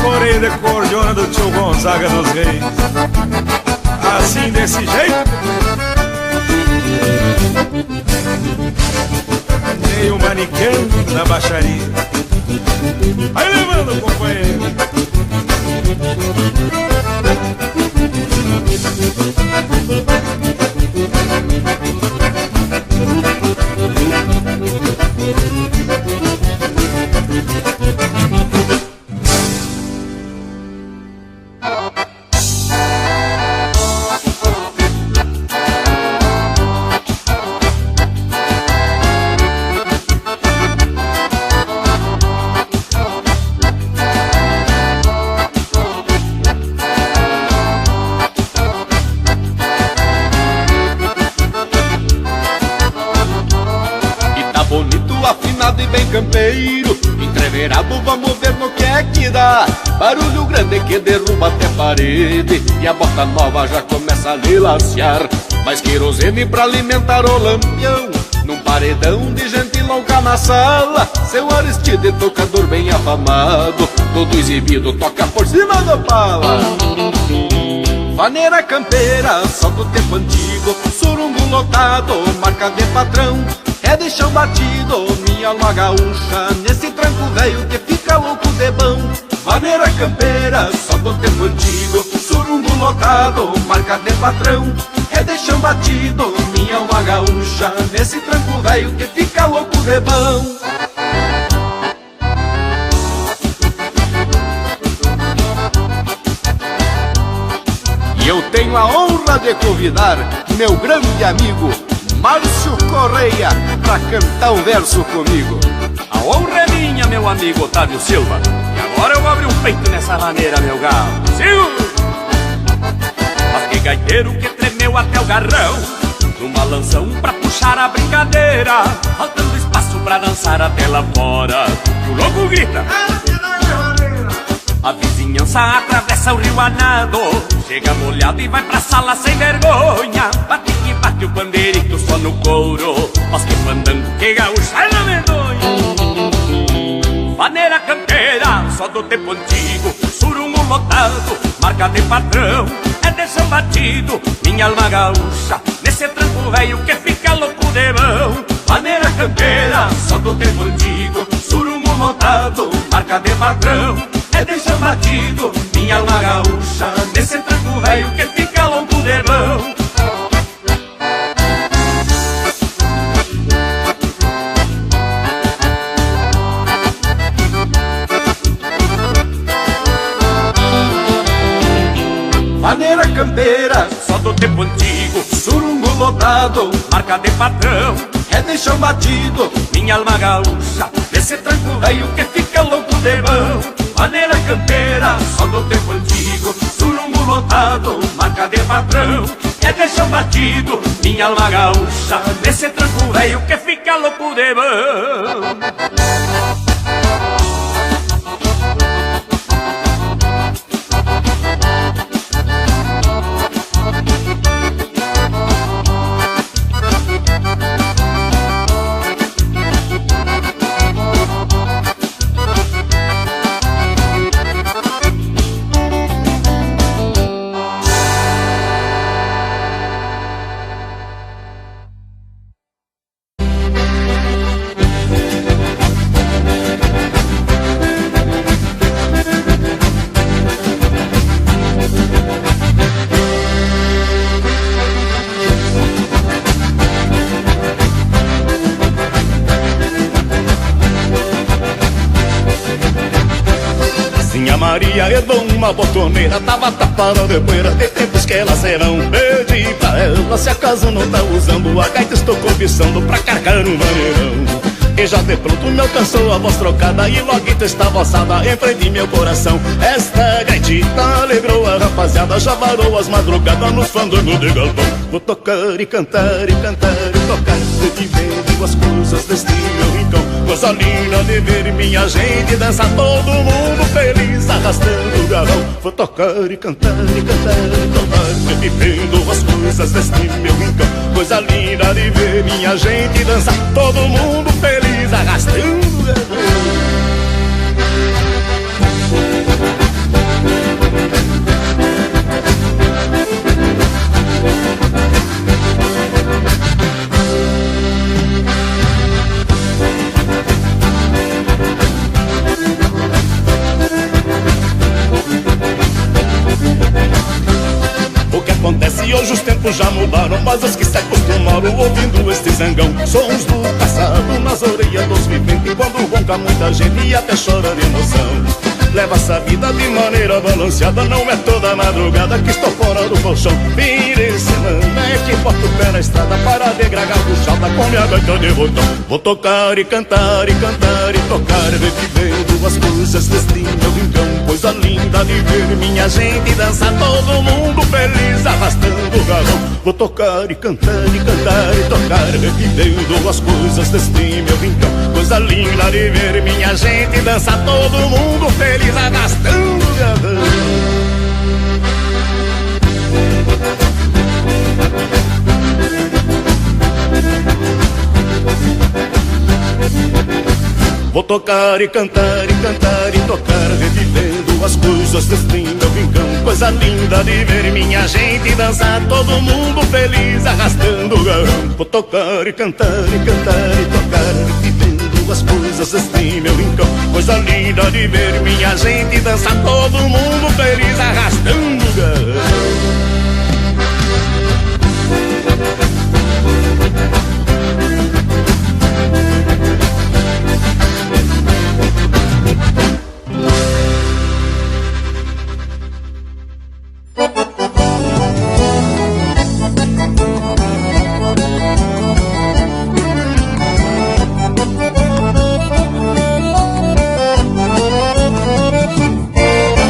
Corei de cordiona do tio Gonzaga dos Reis, assim desse jeito, meio maniquém na baixaria. Aí levando, companheiro. Campeiro, entreverado, vamos ver no que é que dá. Barulho grande que derruba até parede, e a bota nova já começa a dilaciar. Mais querosene pra alimentar o lampião, num paredão de gente louca na sala. Seu Aristide, tocador bem afamado, todo exibido, toca por cima da pala. Vaneira campeira, só do tempo antigo, surungo lotado, marca de patrão. É de chão batido, minha alma gaúcha, nesse tranco velho que fica louco de bom. Vaneira campeira, só do tempo antigo, surungo lotado, marca de patrão. É de chão batido, minha alma gaúcha, nesse tranco velho que fica louco de bom. E eu tenho a honra de convidar meu grande amigo Márcio Correia pra cantar um verso comigo. A honra é minha, meu amigo Otávio Silva, e agora eu abro um peito nessa maneira, meu galo. Silva! Mas que gaiteiro que tremeu até o garrão, numa lanção pra puxar a brincadeira, faltando espaço pra dançar até lá fora. E o louco grita: a vizinhança atravessa o rio Anado, chega molhado e vai pra sala sem vergonha. Bate que bate o pandeirito só no couro, mas que fandango, que gaúcha é na medonha. Vaneira campeira, só do tempo antigo, surungo lotado, marca de patrão. É de chão batido, minha alma gaúcha, nesse tranco velho que fica louco de mão. Vaneira campeira, só do tempo antigo, surungo lotado, marca de patrão. é de chão batido, minha alma gaúcha, nesse tranco velho que fica louco de bom. Maneira campeira, Só do tempo antigo, surungo lotado, marca de patrão, é de chão batido, minha alma gaúcha, nesse tranco velho que fica louco de bom. Maneira campeira, só do tempo antigo, surungo lotado, marca de patrão, é de chão batido, minha alma gaúcha, nesse tranco velho que fica louco de bom. Maria herdou uma botoneira, tava tapada de poeira, de tempos que elas serão. Pedi pra ela se acaso não tá usando, a gaita estou cobiçando pra carregar um maneirão. E já de pronto me alcançou a voz trocada e logo estava alçada em frente meu coração. Esta gaitita alegrou a rapaziada, já varou as madrugadas nos fandangos de galpão. Vou tocar e cantar e cantar e tocar, vivendo as coisas deste meu rincão. Coisa linda de ver minha gente dançar, todo mundo feliz arrastando o garrão. Vou tocar e cantar e cantar e tocar, vivendo as coisas deste meu rincão. Coisa linda de ver minha gente dançar, todo mundo feliz arrastando o garrão. Acontece hoje os tempos já mudaram, mas os que se acostumaram ouvindo este zangão, sons do passado nas orelhas dos viventes, quando ronca muita gente e até chora de emoção. Leva essa vida de maneira balanceada, não é toda madrugada que estou fora do colchão. Fim de semana é que boto o pé na estrada para degragar puxada com minha gaita de botão. Vou tocar e cantar e cantar e tocar, revivendo as coisas deste meu rincão. Coisa linda de ver minha gente dançar, todo mundo feliz arrastando o galão. Vou tocar e cantar e cantar e tocar, revivendo as coisas deste meu rincão. Coisa linda de ver minha gente dançar, todo mundo feliz arrastando o galão. Vou tocar e cantar e cantar e tocar, revivendo as coisas deste meu rincão. Coisa linda de ver minha gente dançar, todo mundo feliz arrastando o garrão. Vou tocar e cantar e cantar e tocar, revivendo as coisas deste meu rincão. Coisa linda de ver minha gente dançar, todo mundo feliz arrastando o garrão.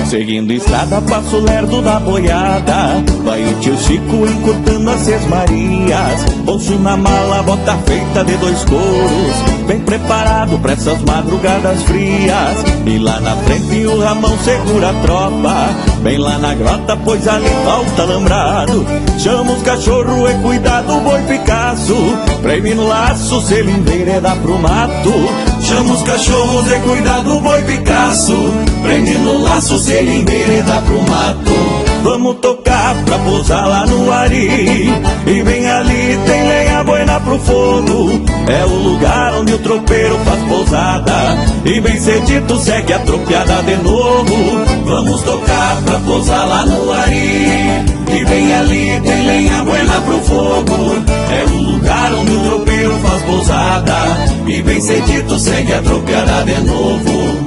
Seguindo estrada, passo lerdo da boiada, vai o tio Chico encurtando as sesmarias. Bolso na mala, bota feita de 2 couros, bem preparado pra essas madrugadas frias. E lá na frente o Ramão segura a tropa, bem lá na grota, pois ali falta alambrado. Chama os cachorro e cuidado, boi Picasso, preme no laço, se ele envereda pro mato. Chama os cachorros e cuidado, boi Picasso, prende no laço, se ele envereda pro mato. Vamos tocar pra pousar lá no Ari, e bem ali tem lenha buena pro fogo. É o lugar onde o tropeiro faz pousada, e bem cedito segue a tropiada de novo. Vamos tocar pra pousar lá no Ari, e bem ali tem lenha buena pro fogo. É o lugar onde o tropeiro faz pousada, e bem cedito segue a tropiada de novo.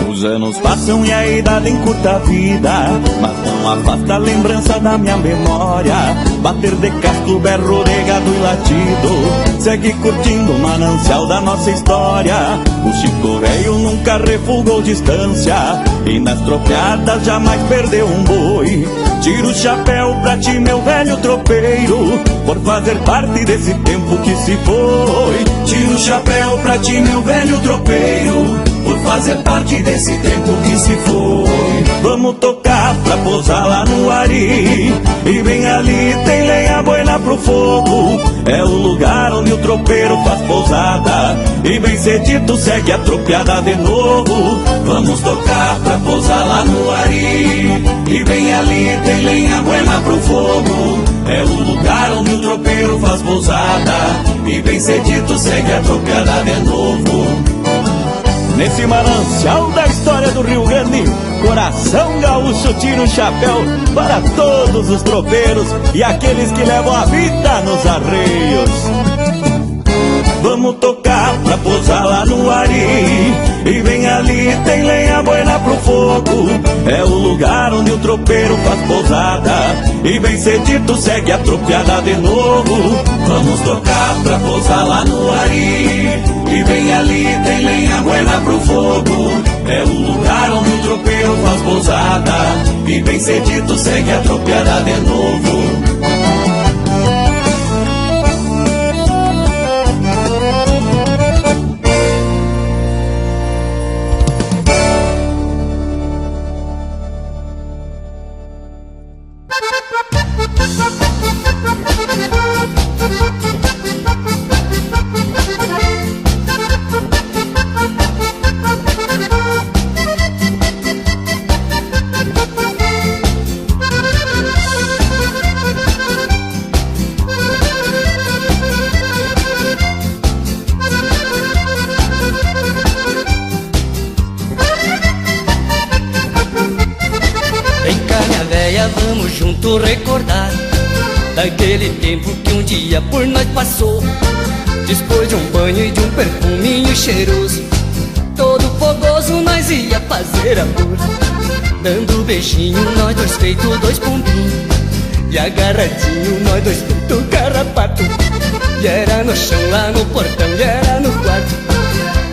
Os anos passam e a idade encurta a vida, mas não afasta a lembrança da minha memória. Bater de casco, berro de gado e latido, segue curtindo o manancial da nossa história. O Chico Velho nunca refugou distância, e nas tropeadas jamais perdeu um boi. Tiro o chapéu pra ti, meu velho tropeiro, por fazer parte desse tempo que se foi. Tiro o chapéu pra ti, meu velho tropeiro, por fazer parte desse tempo que se foi. Vamos tocar pra pousar lá no Ari, e bem ali tem lenha buena pro fogo. É o lugar onde o tropeiro faz pousada, e bem cedito segue a tropiada de novo. Vamos tocar pra pousar lá no Ari, e bem ali tem lenha buena pro fogo. É o lugar onde o tropeiro faz pousada, e bem cedito segue a tropiada de novo. Nesse manancial da história do Rio Grande, coração gaúcho tira o chapéu para todos os tropeiros e aqueles que levam a vida nos arreios. Vamos tocar pra pousar lá no Ari, e bem ali tem lenha buena pro fogo. É o lugar onde o tropeiro faz pousada, e bem cedito segue a tropiada de novo. Vamos tocar pra pousar lá no Ari, e bem ali tem lenha buena pro fogo. É o lugar onde o tropeiro faz pousada, e bem cedito segue a tropiada de novo. Vamos junto recordar daquele tempo que um dia por nós passou. Depois de um banho e de um perfuminho cheiroso, todo fogoso nós ia fazer amor, dando beijinho nós dois feito dois pombinhos, e agarradinho nós dois feito carrapato. E era no chão, lá no portão, e era no quarto,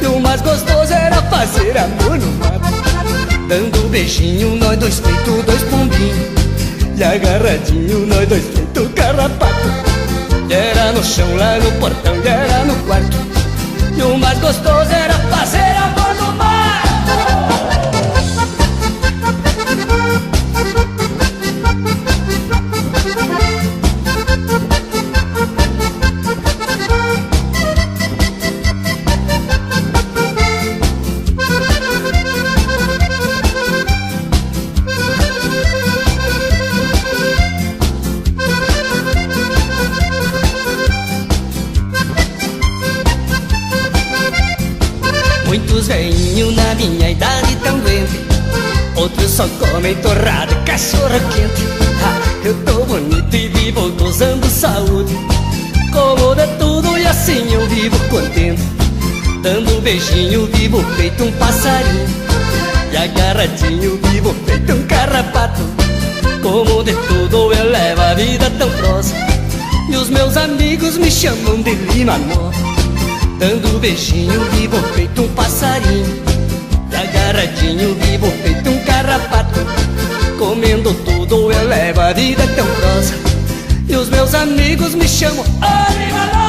e o mais gostoso era fazer amor no mato, dando beijinho nós dois feito dois pombinhos, e agarradinho nós dois feito carrapato. E era no chão, lá no portão, e era no quarto, e o mais gostoso era fazer amor no mar. Muitos velhinhos na minha idade tão doente, outros só comem torrada e cachorro quente. Eu tô bonito e vivo gozando saúde, como de tudo e assim eu vivo contente, dando um beijinho vivo feito um passarinho, e agarradinho vivo feito um carrapato. Como de tudo eu levo a vida tão próxima, e os meus amigos me chamam de Lima Nó, dando beijinho vivo feito um passarinho, e agarradinho vivo feito um carrapato. Comendo tudo eu levo a vida tão prosa, e os meus amigos me chamam Lima Nó.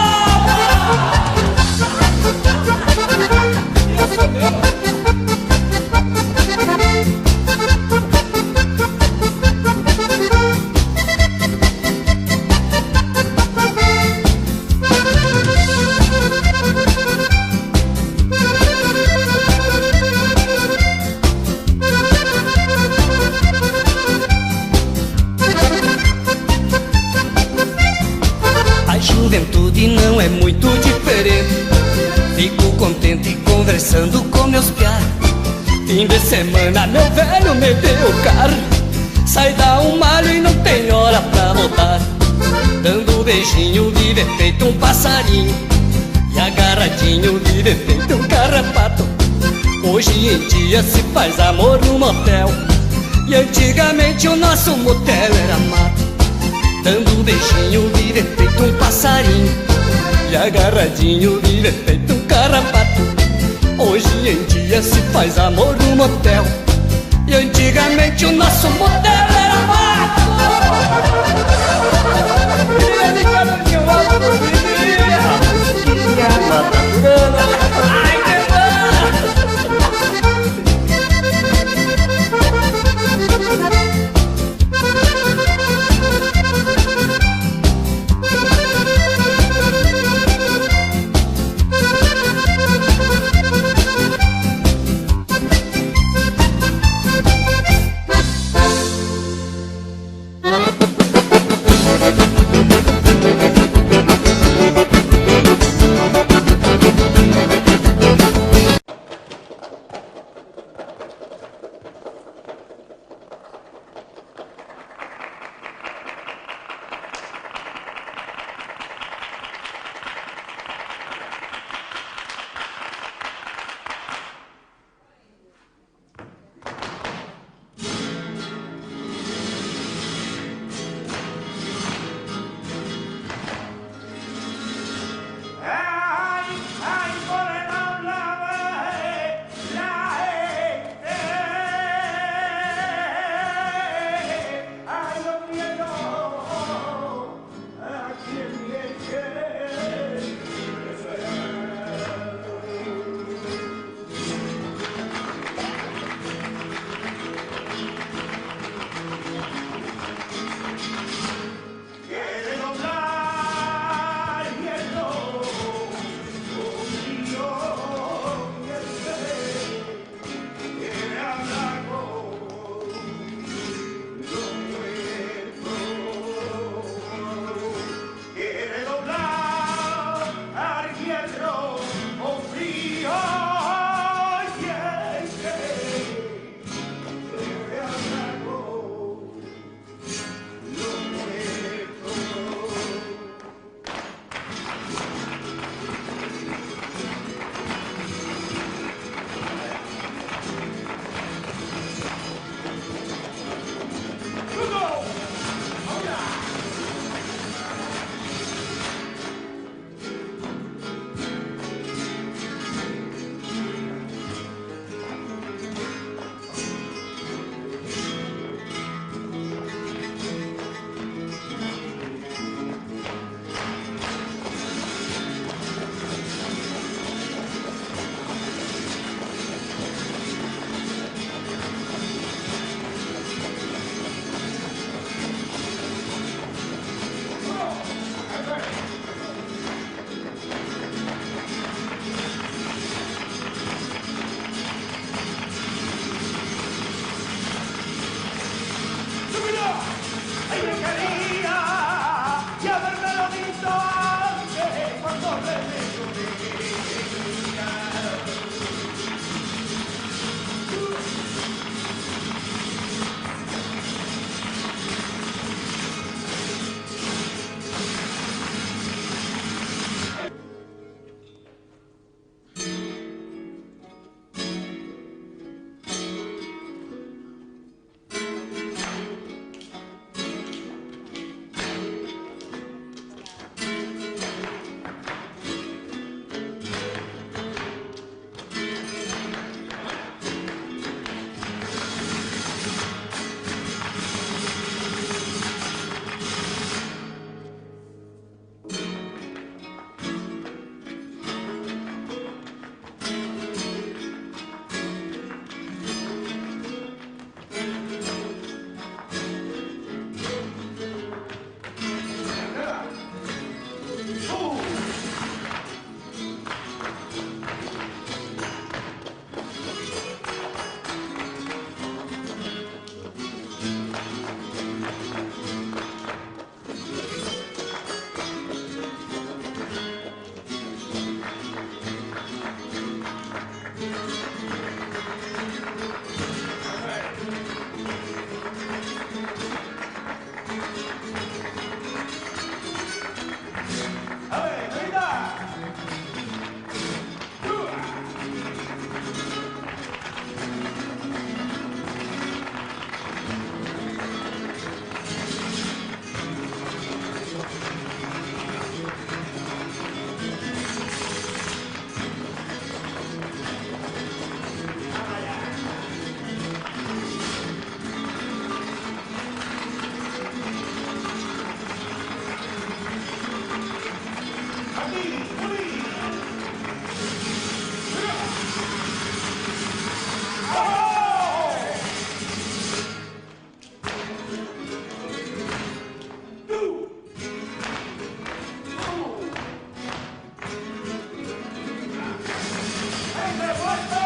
conversando com meus piá. Fim de semana meu velho me deu o carro, sai dar um malho e não tem hora pra voltar. Dando beijinho vive feito um passarinho, e agarradinho vive feito um carrapato. Hoje em dia se faz amor no motel, e antigamente o nosso motel era mato. Dando beijinho vive feito um passarinho, e agarradinho vive feito um carrapato. Hoje em dia se faz amor no motel, e antigamente o nosso motel era mato. vai, vai!